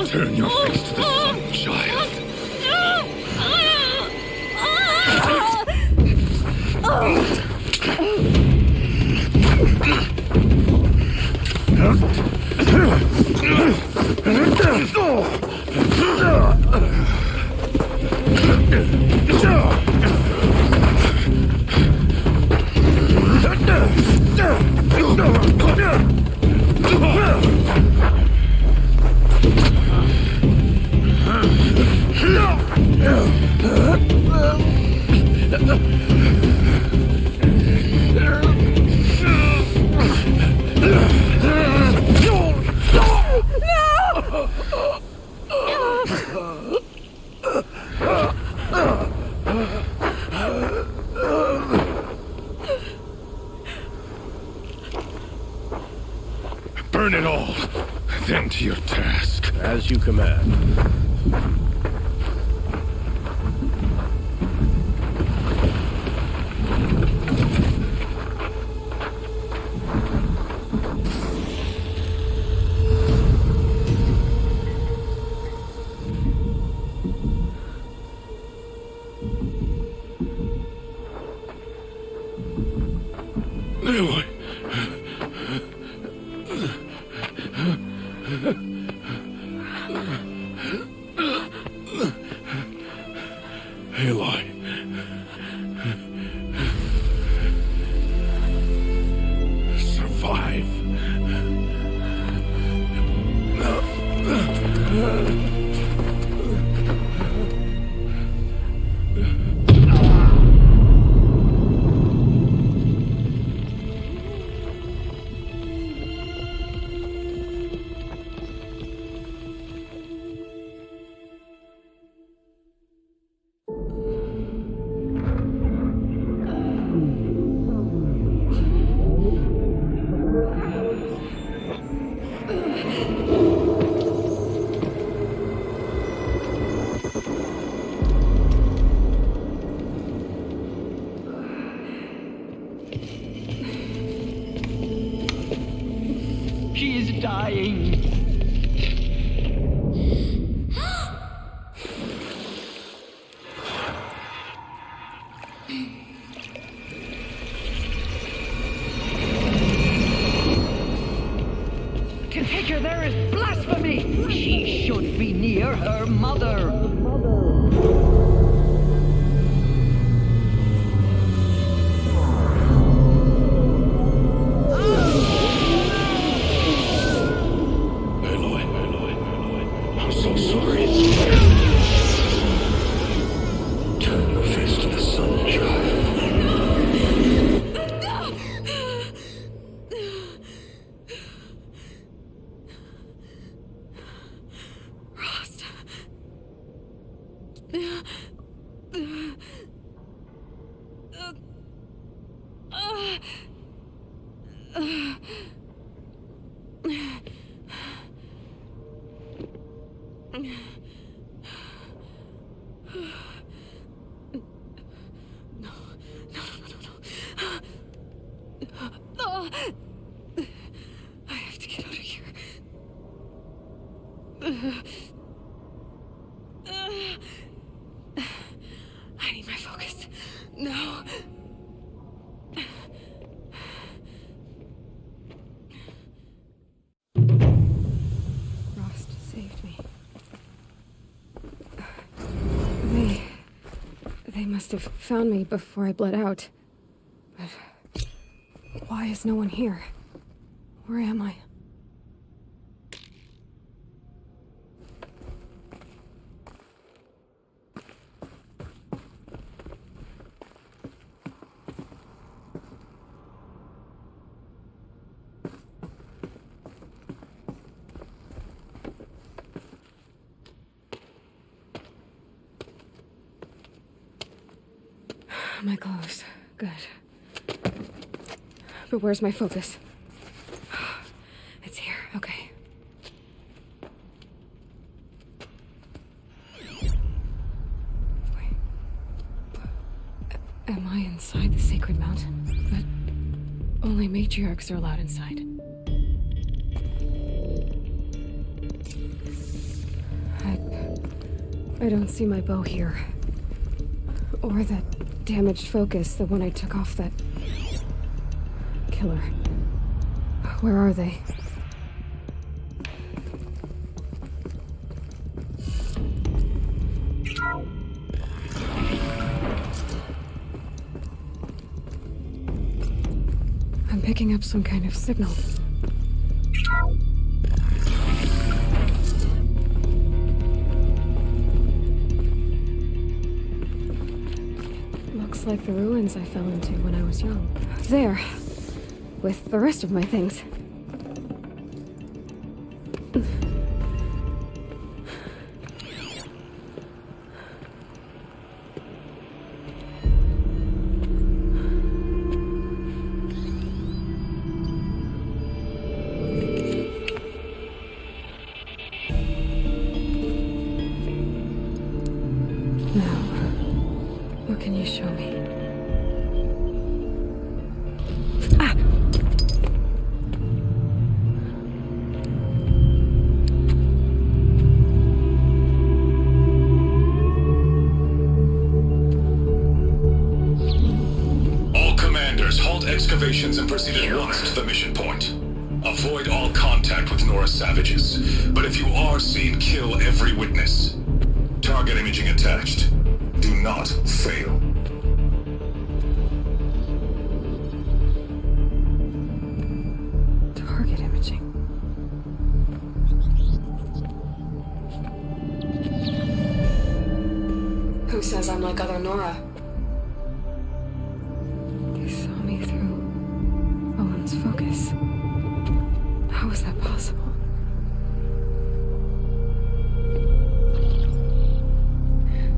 Turn your face to the sun, child. Burn it all, then to your task. As you command. Aloy. Aloy. Survive. You're her mother. I'm so sorry. Turn your face to the sun, child. Rost. I have to get out of here. I need my focus. No. Rost saved me. They must have found me before I bled out. But why is no one here? Where am I? My clothes. Good. But where's my focus? It's here. Okay. Wait. Am I inside the sacred mountain? But only matriarchs are allowed inside. I don't see my bow here. Or that damaged focus, the one I took off that killer. Where are they? I'm picking up some kind of signal. Looks like the ruins I fell into when I was young. There, with the rest of my things. What can you show me? Ah! All commanders, halt excavations and proceed at once to the mission point. Avoid all contact with Nora savages, but if you are seen, kill every witness. Target imaging attached. Do not fail. Target imaging. Who says I'm like other Nora? They saw me through Owen's focus. How is that possible?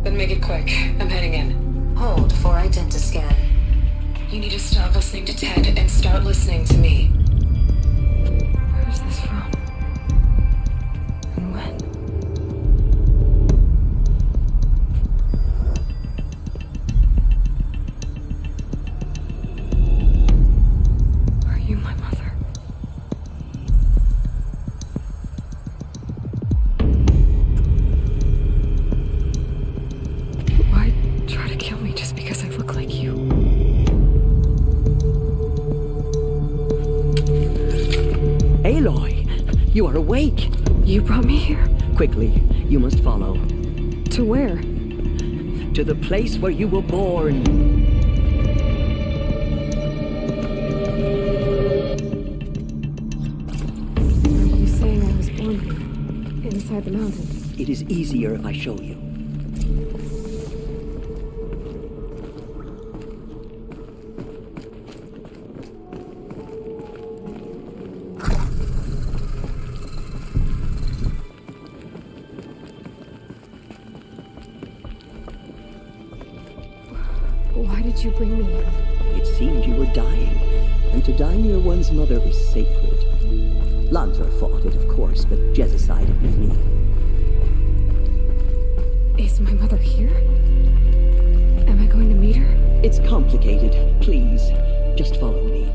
Then make it quick. I'm heading in. Hold for identiscan. You need to stop listening to Ted and start listening to me. Where's this from? And when? Are you my mother? Why try to kill me just because I look like you? Aloy, you are awake. You brought me here? Quickly, You must follow. To where? To the place where you were born. Are you saying I was born here? Inside the mountain? It is easier if I show you. Why did you bring me here? It seemed you were dying, and to die near one's mother is sacred. Lansra fought it, of course, but Jezza sided with me. Is my mother here? Am I going to meet her? It's complicated. Please, just follow me.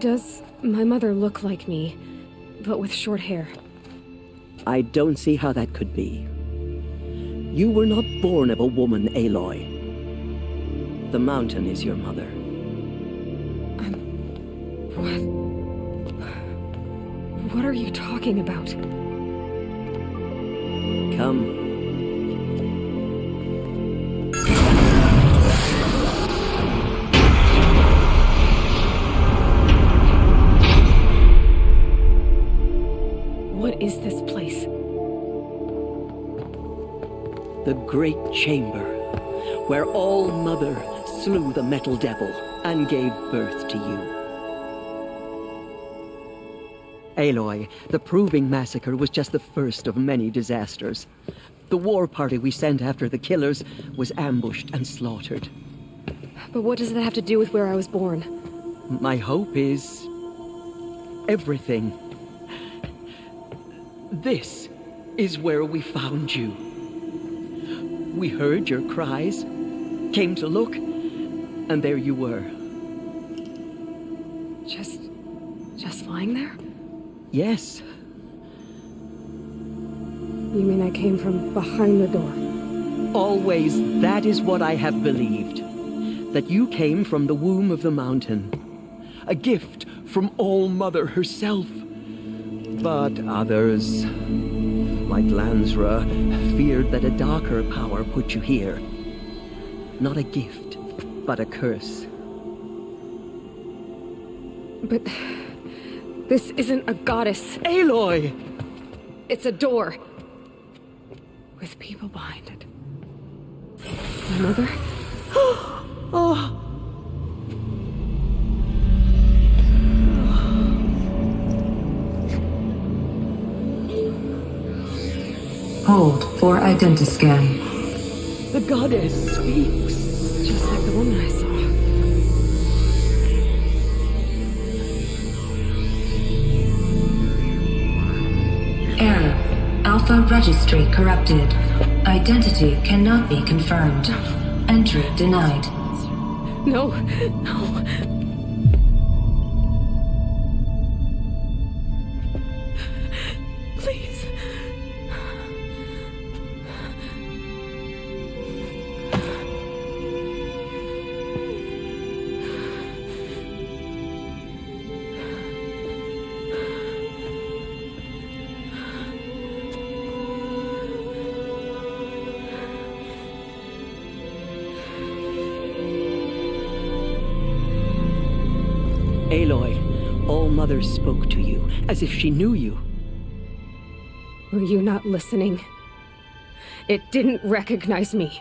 Does my mother look like me, but with short hair? I don't see how that could be. You were not born of a woman, Aloy. The mountain is your mother. What are you talking about? Come. What is this place? The Great Chamber, where All-Mother slew the Metal Devil and gave birth to you. Aloy, the Proving Massacre was just the first of many disasters. The war party we sent after the killers was ambushed and slaughtered. But what does that have to do with where I was born? My hope is everything. This is where we found you. We heard your cries, came to look, and there you were. Just lying there? Yes. You mean I came from behind the door? Always, that is what I have believed. That you came from the womb of the mountain. A gift from All-Mother herself. But others, like Lansra, feared that a darker power put you here. Not a gift, but a curse. But this isn't a goddess. Aloy! It's a door. With people behind it. My mother? Oh! Hold for identiscan. The goddess speaks. Just like the woman I saw. Error. Alpha registry corrupted. Identity cannot be confirmed. Entry denied. No. Please. Aloy, All-Mother spoke to you, as if she knew you. Were you not listening? It didn't recognize me.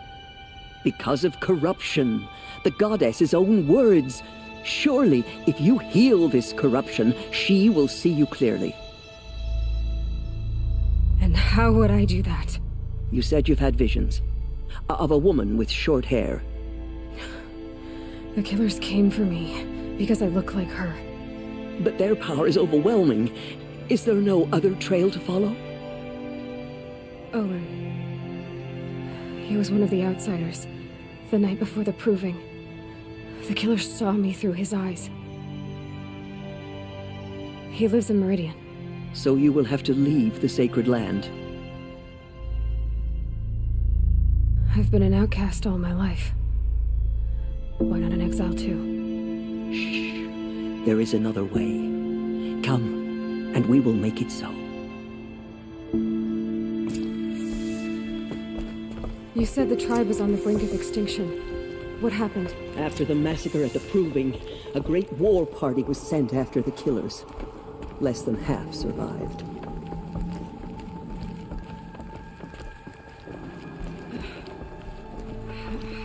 Because of corruption. The goddess's own words. Surely, if you heal this corruption, she will see you clearly. And how would I do that? You said you've had visions. Of a woman with short hair. The killers came for me because I look like her. But their power is overwhelming. Is there no other trail to follow? Owen. He was one of the outsiders. The night before the Proving. The killer saw me through his eyes. He lives in Meridian. So you will have to leave the sacred land. I've been an outcast all my life. Why not in exile too? There is another way. Come, and we will make it so. You said the tribe was on the brink of extinction. What happened? After the massacre at the Proving, a great war party was sent after the killers. Less than half survived.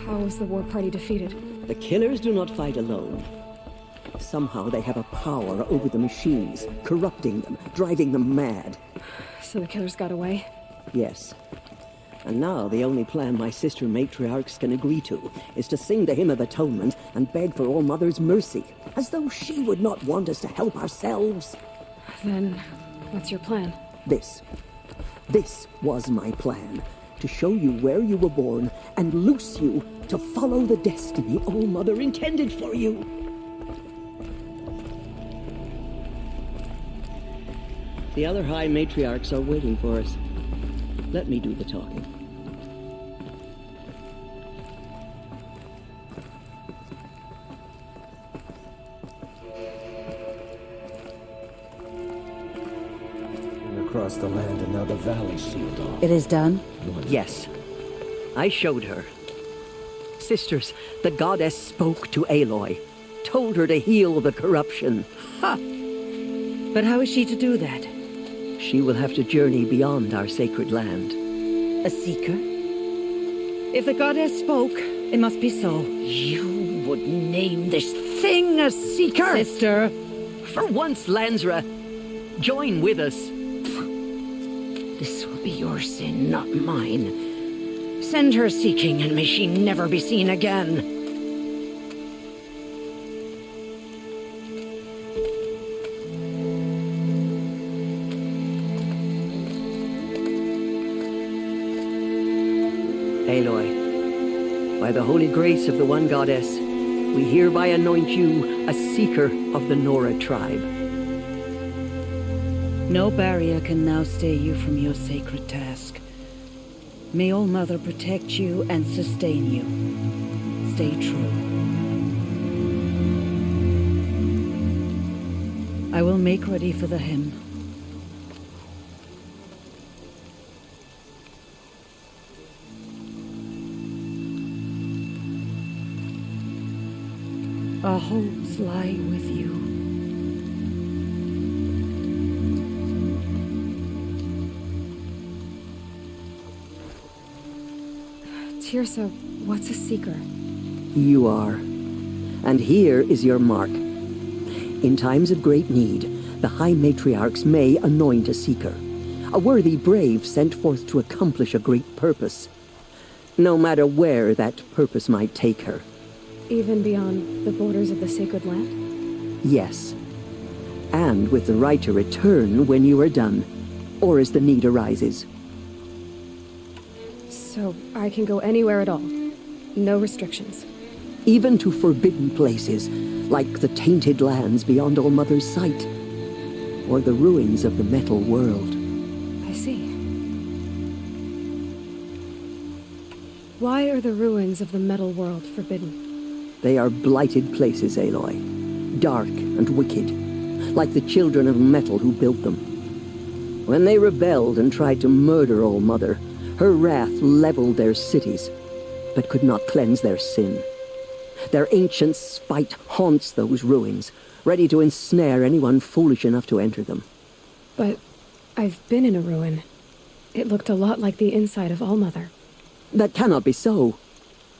How was the war party defeated? The killers do not fight alone. Somehow they have a power over the machines, corrupting them, driving them mad. So the killers got away? Yes. And now the only plan my sister matriarchs can agree to is to sing the Hymn of Atonement and beg for All Mother's mercy, as though she would not want us to help ourselves. Then, what's your plan? This was my plan. To show you where you were born and loose you to follow the destiny All Mother intended for you. The other High Matriarchs are waiting for us. Let me do the talking. Across the land and now the valley sealed off. It is done? Yes. I showed her. Sisters, the goddess spoke to Aloy. Told her to heal the corruption. Ha! But how is she to do that? She will have to journey beyond our sacred land. A seeker? If the goddess spoke, it must be so. You would name this thing a seeker? Sister! For once, Lansra, join with us. This will be your sin, not mine. Send her seeking, and may she never be seen again. Aloy, by the holy grace of the One Goddess, we hereby anoint you a seeker of the Nora tribe. No barrier can now stay you from your sacred task. May All Mother protect you and sustain you. Stay true. I will make ready for the hymn. Our hopes lie with you. Tirsa, what's a seeker? You are. And here is your mark. In times of great need, the High Matriarchs may anoint a seeker. A worthy brave sent forth to accomplish a great purpose. No matter where that purpose might take her. Even beyond the borders of the sacred land? Yes. And with the right to return when you are done, or as the need arises. So I can go anywhere at all? No restrictions? Even to forbidden places, like the tainted lands beyond All Mother's sight, or the ruins of the metal world. I see. Why are the ruins of the metal world forbidden? They are blighted places, Aloy. Dark and wicked, like the children of metal who built them. When they rebelled and tried to murder All Mother, her wrath leveled their cities, but could not cleanse their sin. Their ancient spite haunts those ruins, ready to ensnare anyone foolish enough to enter them. But I've been in a ruin. It looked a lot like the inside of All Mother. That cannot be so.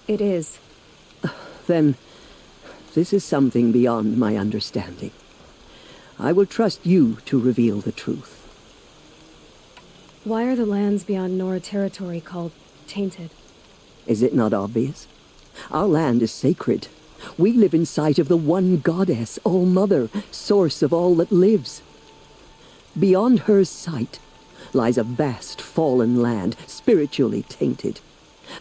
It is. Then, this is something beyond my understanding. I will trust you to reveal the truth. Why are the lands beyond Nora territory called tainted? Is it not obvious? Our land is sacred. We live in sight of the One Goddess, All Mother, source of all that lives. Beyond her sight lies a vast fallen land, spiritually tainted.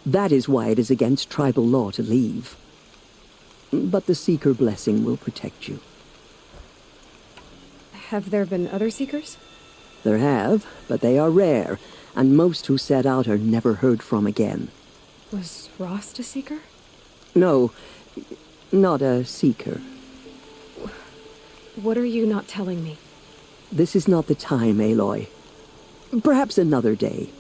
That is why it is against tribal law to leave. But the Seeker blessing will protect you. Have there been other Seekers? There have, but they are rare, and most who set out are never heard from again. Was Rost a Seeker? No, Not a seeker. What are you not telling me? This is not the time, Aloy. Perhaps another day.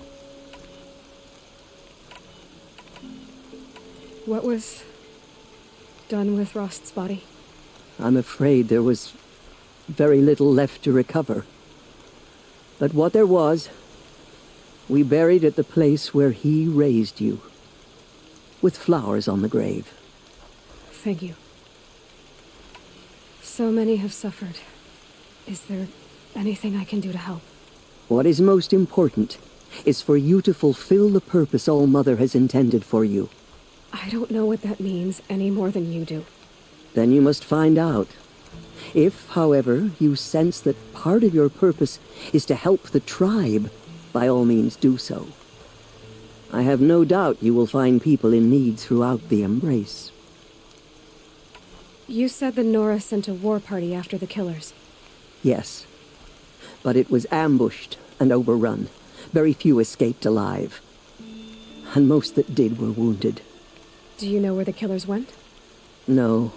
What was done with Rost's body? I'm afraid there was very little left to recover. But what there was, we buried at the place where he raised you, with flowers on the grave. Thank you. So many have suffered. Is there anything I can do to help? What is most important is for you to fulfill the purpose All-Mother has intended for you. I don't know what that means any more than you do. Then you must find out. If, however, you sense that part of your purpose is to help the tribe, by all means do so. I have no doubt you will find people in need throughout the Embrace. You said the Nora sent a war party after the killers. Yes. But it was ambushed and overrun. Very few escaped alive. And most that did were wounded. Do you know where the killers went? No.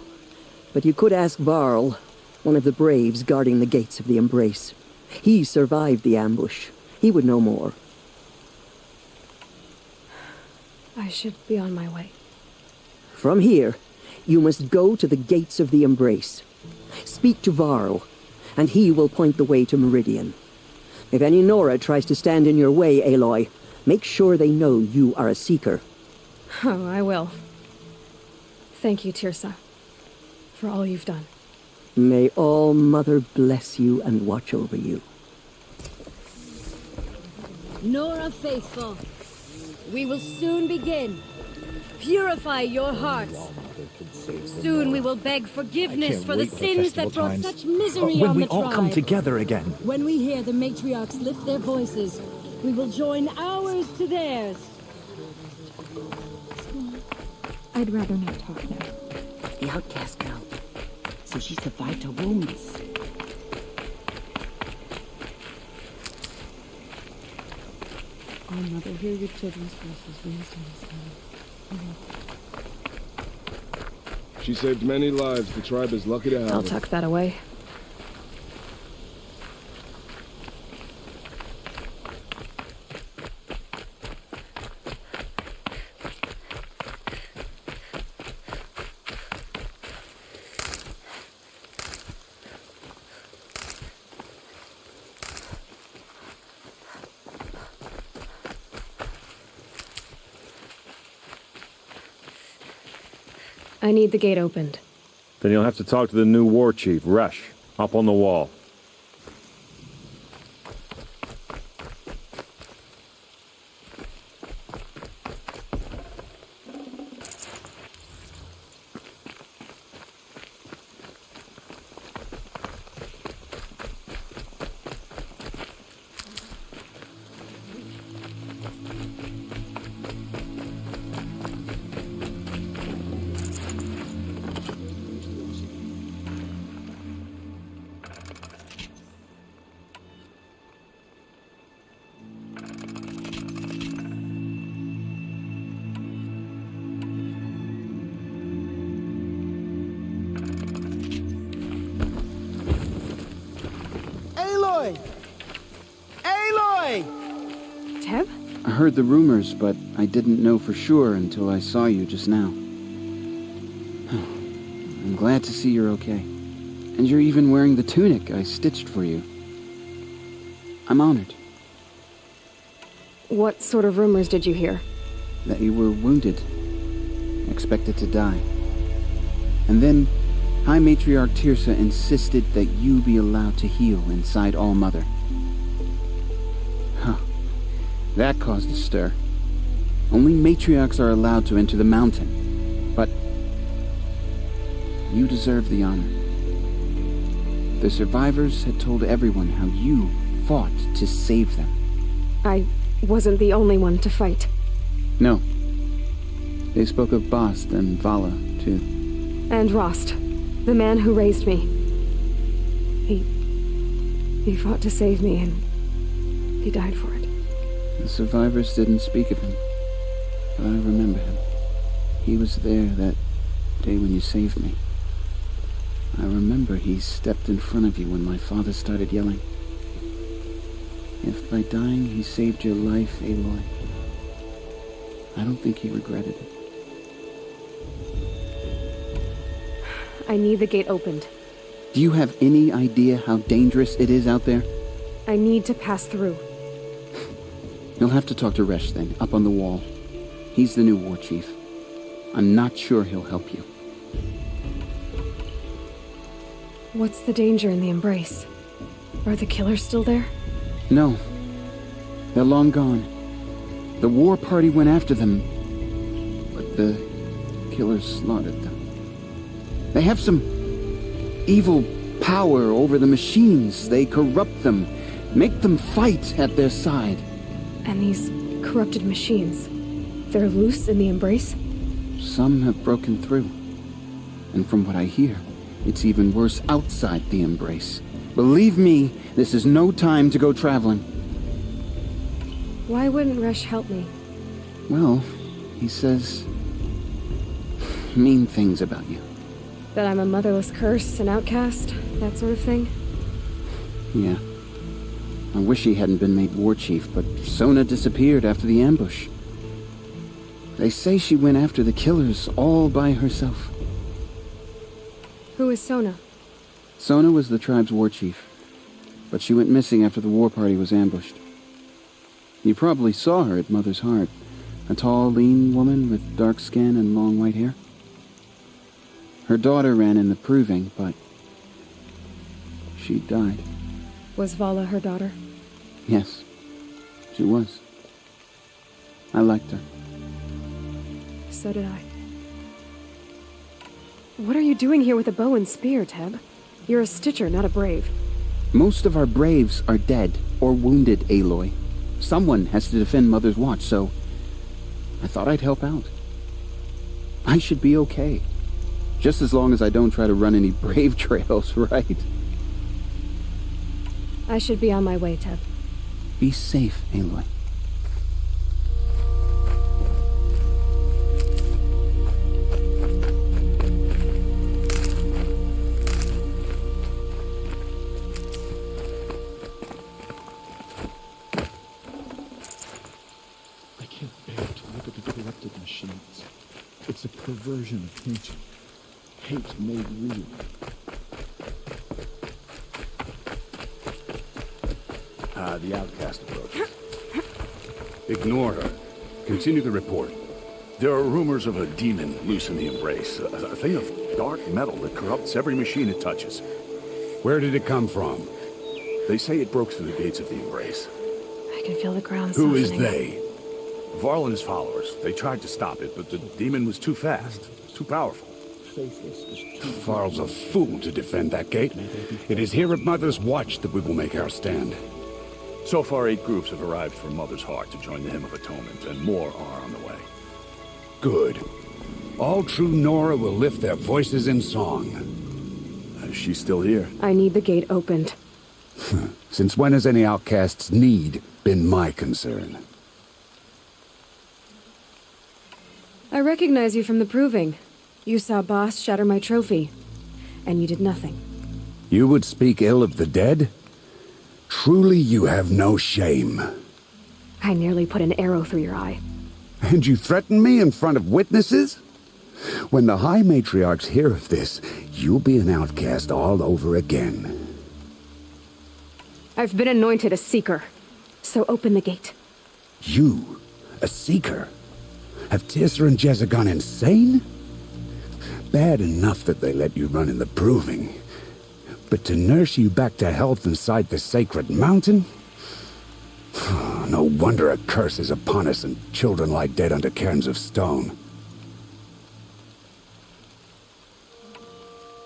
But you could ask Varl, one of the braves guarding the gates of the Embrace. He survived the ambush. He would know more. I should be on my way. From here, you must go to the gates of the Embrace. Speak to Varl, and he will point the way to Meridian. If any Nora tries to stand in your way, Aloy, make sure they know you are a Seeker. Oh, I will. Thank you, Tirsa, for all you've done. May All-Mother bless you and watch over you. Nora faithful, we will soon begin. Purify your hearts. Soon we will beg forgiveness for the sins that brought such misery on the tribe. When we all come together again. When we hear the matriarchs lift their voices, we will join ours to theirs. I'd rather not talk now. The outcast girl. So she survived her wounds. Oh, Mother, hear your children's voices raised in this time. She saved many lives. The tribe is lucky to have I'll her. tuck that away. I need the gate opened. Then you'll have to talk to the new war chief, Resh, up on the wall. Teb? I heard the rumors, but I didn't know for sure until I saw you just now. I'm glad to see you're okay. And you're even wearing the tunic I stitched for you. I'm honored. What sort of rumors did you hear? That you were wounded. Expected to die. And then, High Matriarch Tirsa insisted that you be allowed to heal inside All-Mother. That caused a stir. Only matriarchs are allowed to enter the mountain. But you deserve the honor. The survivors had told everyone how you fought to save them. I wasn't the only one to fight. No. They spoke of Bast and Vala, too. And Rost, the man who raised me. He fought to save me, and he died for it. The survivors didn't speak of him, but I remember him. He was there that the day when you saved me. I remember he stepped in front of you when my father started yelling. If by dying he saved your life, Aloy, I don't think he regretted it. I need the gate opened. Do you have any idea how dangerous it is out there? I need to pass through. You'll have to talk to Resh then, up on the wall. He's the new war chief. I'm not sure he'll help you. What's the danger in the embrace? Are the killers still there? No. They're long gone. The war party went after them, but the killers slaughtered them. They have some evil power over the machines. They corrupt them, make them fight at their side. And these corrupted machines, they're loose in the embrace? Some have broken through. And from what I hear, it's even worse outside the embrace. Believe me, this is no time to go traveling. Why wouldn't Resh help me? Well, he says mean things about you. That I'm a motherless curse, an outcast, that sort of thing? Yeah. I wish he hadn't been made war chief, but Sona disappeared after the ambush. They say she went after the killers all by herself. Who is Sona? Sona was the tribe's war chief, but she went missing after the war party was ambushed. You probably saw her at Mother's Heart, a tall, lean woman with dark skin and long white hair. Her daughter ran in the proving, but she died. Was Vala her daughter? Yes, she was. I liked her. So did I. What are you doing here with a bow and spear, Teb? You're a Stitcher, not a Brave. Most of our Braves are dead or wounded, Aloy. Someone has to defend Mother's Watch, so I thought I'd help out. I should be okay. Just as long as I don't try to run any Brave trails, right? I should be on my way, Teb. Be safe, Aloy. I can't bear to look at the corrupted machines. It's a perversion of hate. Hate made real. The outcast approaches. Ignore her. Continue the report. There are rumors of a demon loose in the embrace. A thing of dark metal that corrupts every machine it touches. Where did it come from? They say it broke through the gates of the embrace. I can feel the ground Who softening. is they? Varl and his followers. They tried to stop it, but the demon was too fast. It's too powerful. Varl's a fool to defend that gate. It is here at Mother's Watch that we will make our stand. So far, 8 groups have arrived from Mother's Heart to join the Hymn of Atonement, and more are on the way. Good. All true Nora will lift their voices in song. She's still here. I need the gate opened. Since when has any outcast's need been my concern? I recognize you from the proving. You saw Boss shatter my trophy, and you did nothing. You would speak ill of the dead? Truly you have no shame. I nearly put an arrow through your eye. And you threaten me in front of witnesses? When the High Matriarchs hear of this, you'll be an outcast all over again. I've been anointed a Seeker, so open the gate. You? A Seeker? Have Tirsa and Jezza gone insane? Bad enough that they let you run in the proving. But to nurse you back to health inside the sacred mountain? No wonder a curse is upon us and children lie dead under cairns of stone.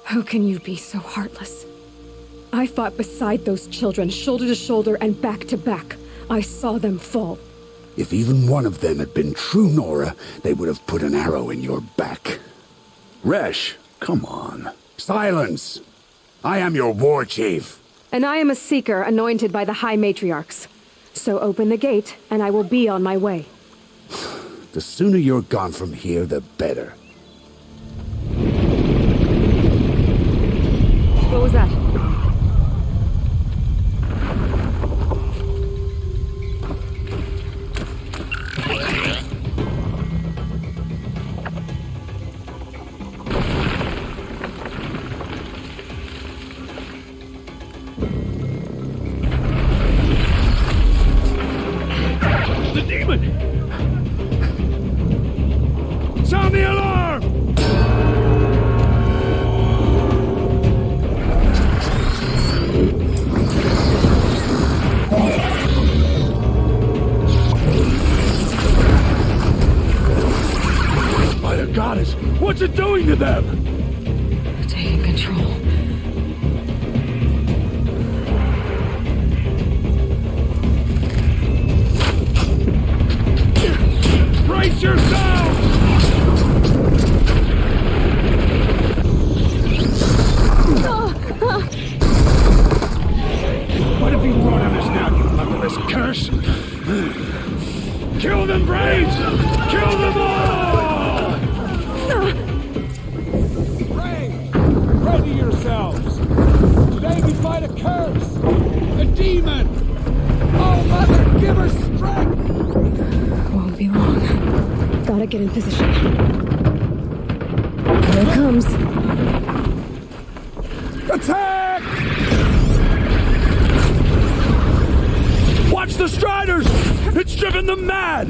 How can you be so heartless? I fought beside those children, shoulder to shoulder and back to back. I saw them fall. If even one of them had been true Nora, they would have put an arrow in your back. Resh, come on. Silence! I am your war chief. And I am a Seeker anointed by the High Matriarchs. So open the gate, and I will be on my way. The sooner you're gone from here, the better. stay in control. Brace yourself! What have you brought on us now, you motherless curse? Kill them, Braves! Kill them all! Ready yourselves! Today we fight a curse! A demon! Oh, Mother, give her strength! Won't be long. Gotta get in position. Here it comes. Attack! Watch the Striders! It's driven them mad!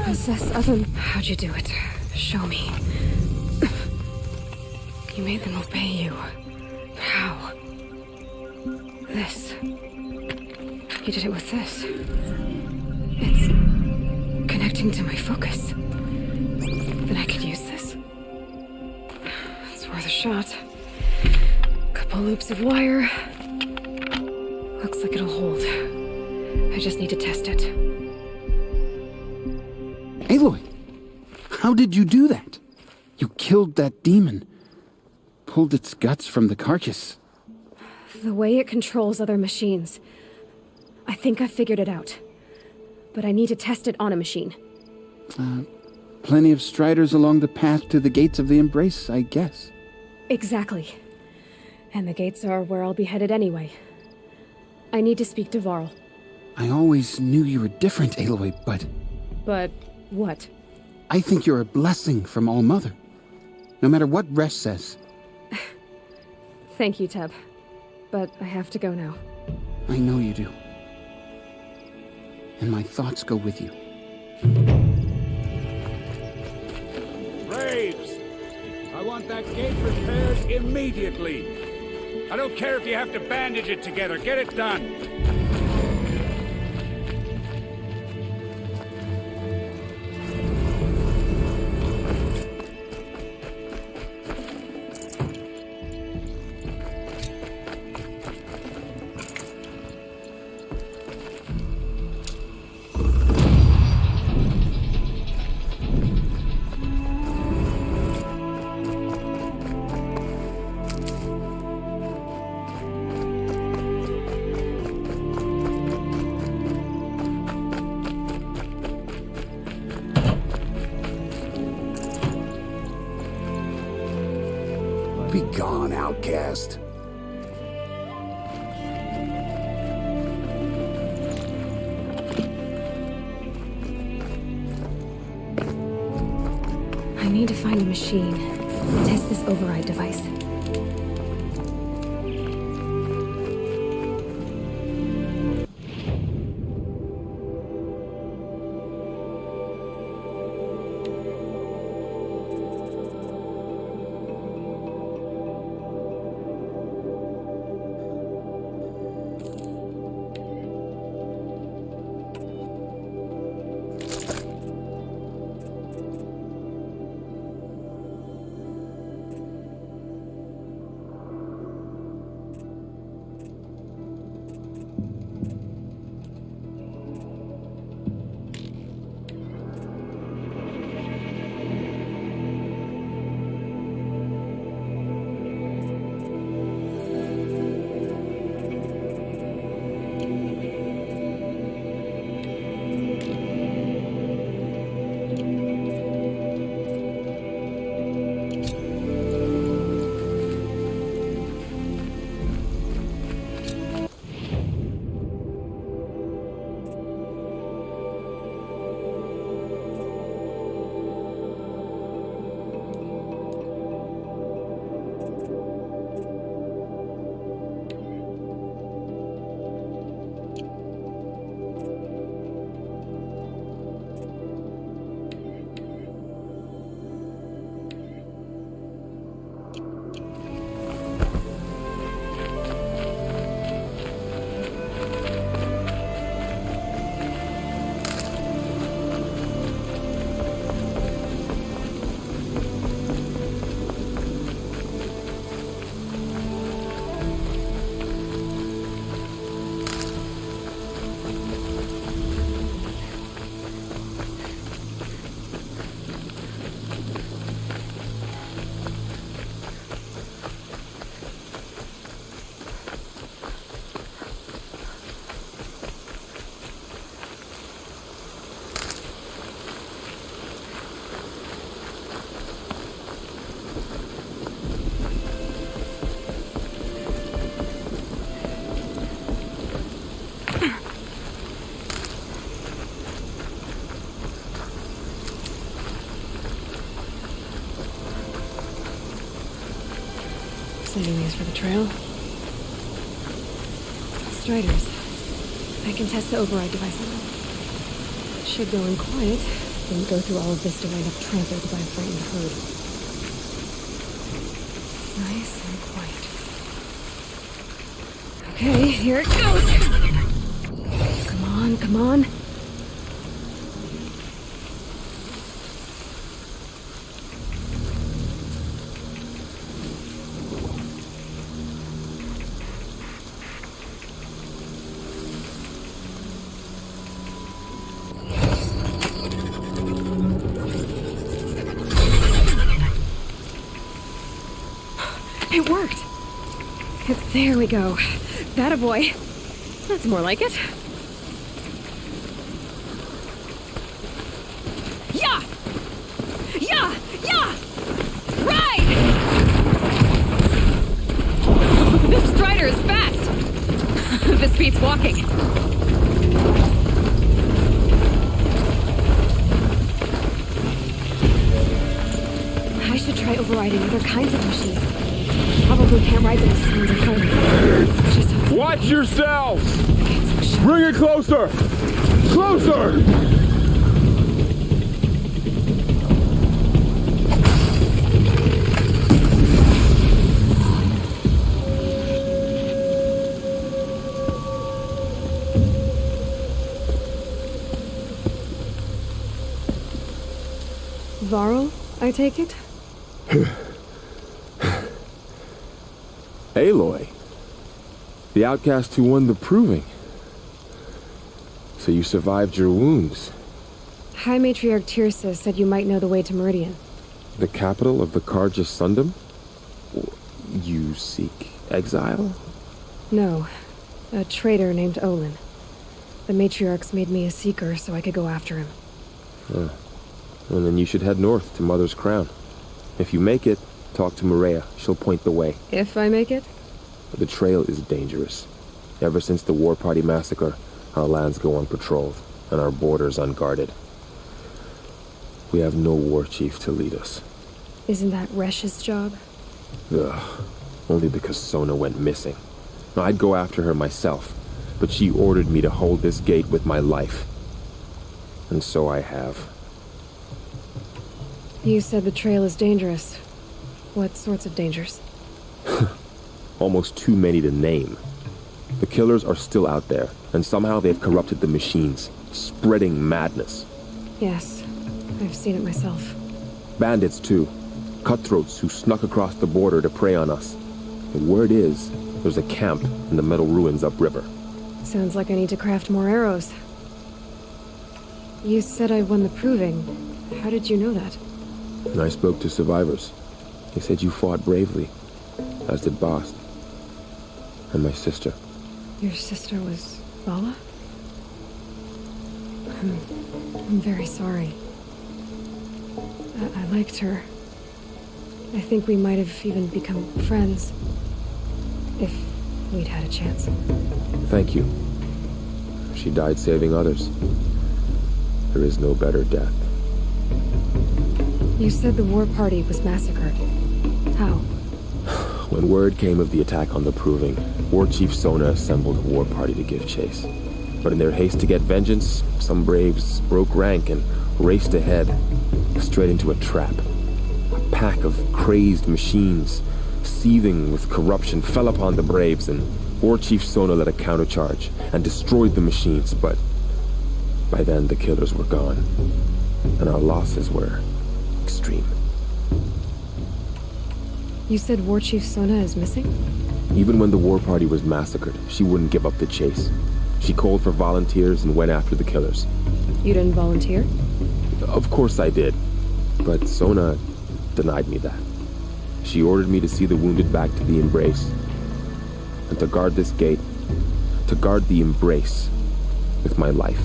Possess other... How'd you do it? Show me. You made them obey you. How? This. He did it with this. It's connecting to my focus. Then I could use this. It's worth a shot. Couple loops of wire. Looks like it'll hold. I just need to test it. Aloy, how did you do that? You killed that demon. Pulled its guts from the carcass. The way it controls other machines. I think I figured it out. But I need to test it on a machine. Plenty of striders along the path to the gates of the Embrace, I guess. Exactly. And the gates are where I'll be headed anyway. I need to speak to Varl. I always knew you were different, Aloy, but... But what? I think you're a blessing from All-Mother. No matter what Resh says. Thank you, Teb. But I have to go now. I know you do. And my thoughts go with you. Braves! I want that gate repaired immediately. I don't care if you have to bandage it together. Get it done. Be gone, outcast. I need to find a machine. Test this override device. Sending these for the trail. Striders. I can test the override device on them. Should go in quiet. Didn't go through all of this to wind up trampled by a frightened herd. Nice and quiet. Okay, here it goes! on, come on. It worked. There we go. That a boy. That's more like it. Yeah! Yeah! Yeah! Ride! This strider is fast! This beats walking. I should try overriding other kinds of machines. Probably can't ride them as soon as I just... Watch yourselves! Bring it closer! Closer! Varl, I take it? Aloy. The outcast who won the proving. So you survived your wounds. High Matriarch Tirsa said you might know the way to Meridian. The capital of the Carja Sundom? You seek exile? No. A traitor named Olin. The Matriarchs made me a seeker so I could go after him. Well, then you should head north to Mother's Crown. If you make it, talk to Maria. She'll point the way. If I make it? The trail is dangerous. Ever since the War Party massacre, our lands go unpatrolled, and our borders unguarded. We have no war chief to lead us. Isn't that Resh's job? Ugh. Only because Sona went missing. I'd go after her myself, but she ordered me to hold this gate with my life. And so I have. You said the trail is dangerous. What sorts of dangers? Almost too many to name. The killers are still out there, and somehow they've corrupted the machines, spreading madness. Yes, I've seen it myself. Bandits, too. Cutthroats who snuck across the border to prey on us. The word is, there's a camp in the metal ruins upriver. Sounds like I need to craft more arrows. You said I won the proving. How did you know that? And I spoke to survivors. They said you fought bravely, as did Bast. And my sister. Your sister was Vala? I'm very sorry. I liked her. I think we might have even become friends. If we'd had a chance. Thank you. She died saving others. There is no better death. You said the war party was massacred. How? When word came of the attack on the Proving, War Chief Sona assembled a war party to give chase. But in their haste to get vengeance, some braves broke rank and raced ahead, straight into a trap. A pack of crazed machines, seething with corruption, fell upon the braves, and War Chief Sona led a countercharge and destroyed the machines, but by then the killers were gone, and our losses were extreme. You said War Chief Sona is missing? Even when the war party was massacred, she wouldn't give up the chase. She called for volunteers and went after the killers. You didn't volunteer? Of course I did, but Sona denied me that. She ordered me to see the wounded back to the Embrace, and to guard this gate, to guard the Embrace with my life.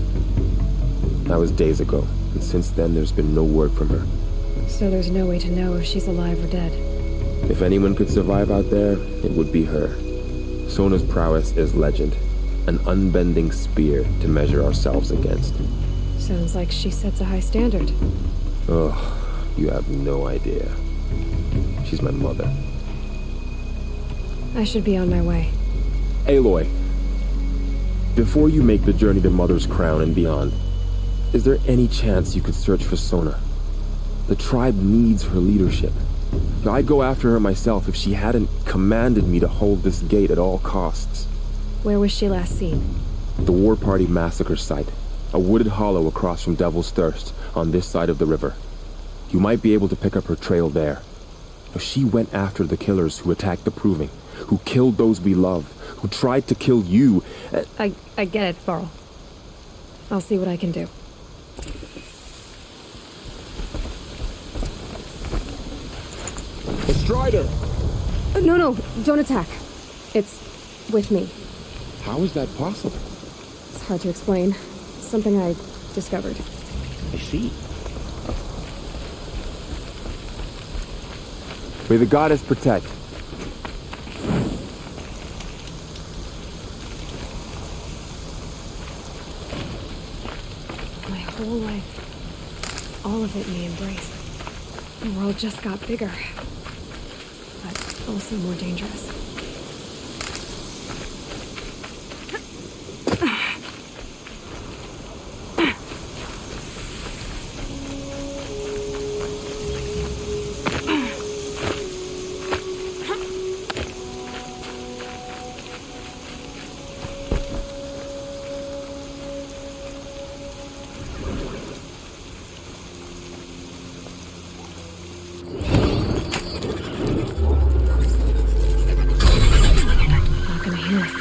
That was days ago, and since then there's been no word from her. So there's no way to know if she's alive or dead. If anyone could survive out there, it would be her. Sona's prowess is legend, an unbending spear to measure ourselves against. Sounds like she sets a high standard. Oh, you have no idea. She's my mother. I should be on my way. Aloy, before you make the journey to Mother's Crown and beyond, is there any chance you could search for Sona? The tribe needs her leadership. I'd go after her myself if she hadn't commanded me to hold this gate at all costs. Where was she last seen? The War Party massacre site. A wooded hollow across from Devil's Thirst, on this side of the river. You might be able to pick up her trail there. She went after the killers who attacked the Proving, who killed those we love, who tried to kill you. I get it, Varl. I'll see what I can do. The Strider! No, don't attack. It's with me. How is that possible? It's hard to explain. Something I discovered. I see. May the goddess protect. My whole life, all of it me embraced. The world just got bigger, but also more dangerous.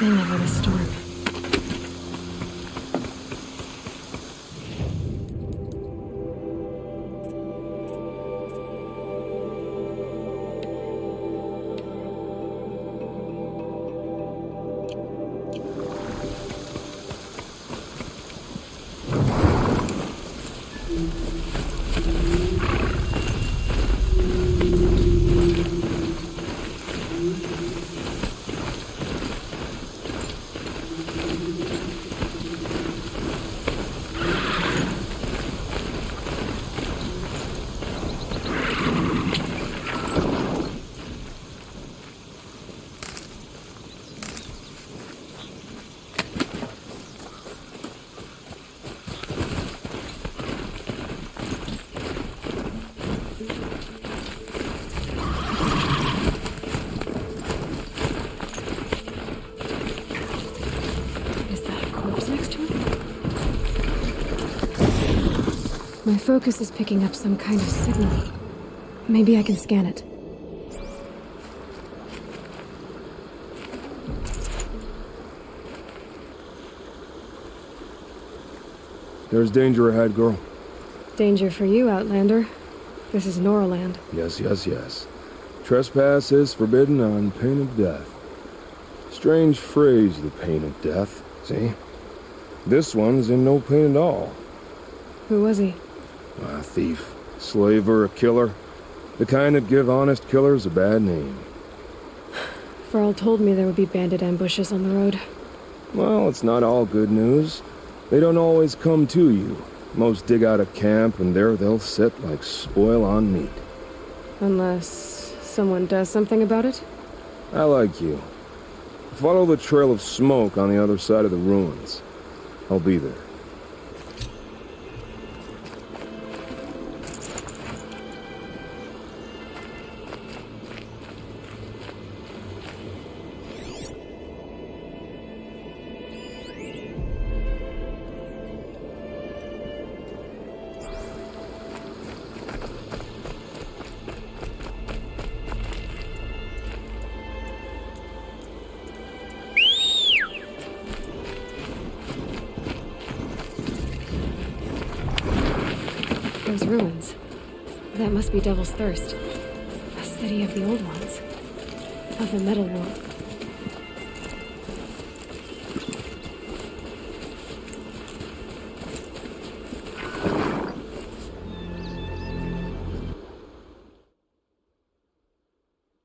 Over the storm. My focus is picking up some kind of signal. Maybe I can scan it. There's danger ahead, girl. Danger for you, Outlander. This is Noraland. Yes. Trespass is forbidden on pain of death. Strange phrase, the pain of death. See? This one's in no pain at all. Who was he? A thief, slaver, a killer. The kind that give honest killers a bad name. Varl told me there would be bandit ambushes on the road. Well, it's not all good news. They don't always come to you. Most dig out a camp, and there they'll sit like spoil on meat. Unless someone does something about it? I like you. Follow the trail of smoke on the other side of the ruins. I'll be there. Those ruins. That must be Devil's Thirst. A city of the old ones. Of the Metal World.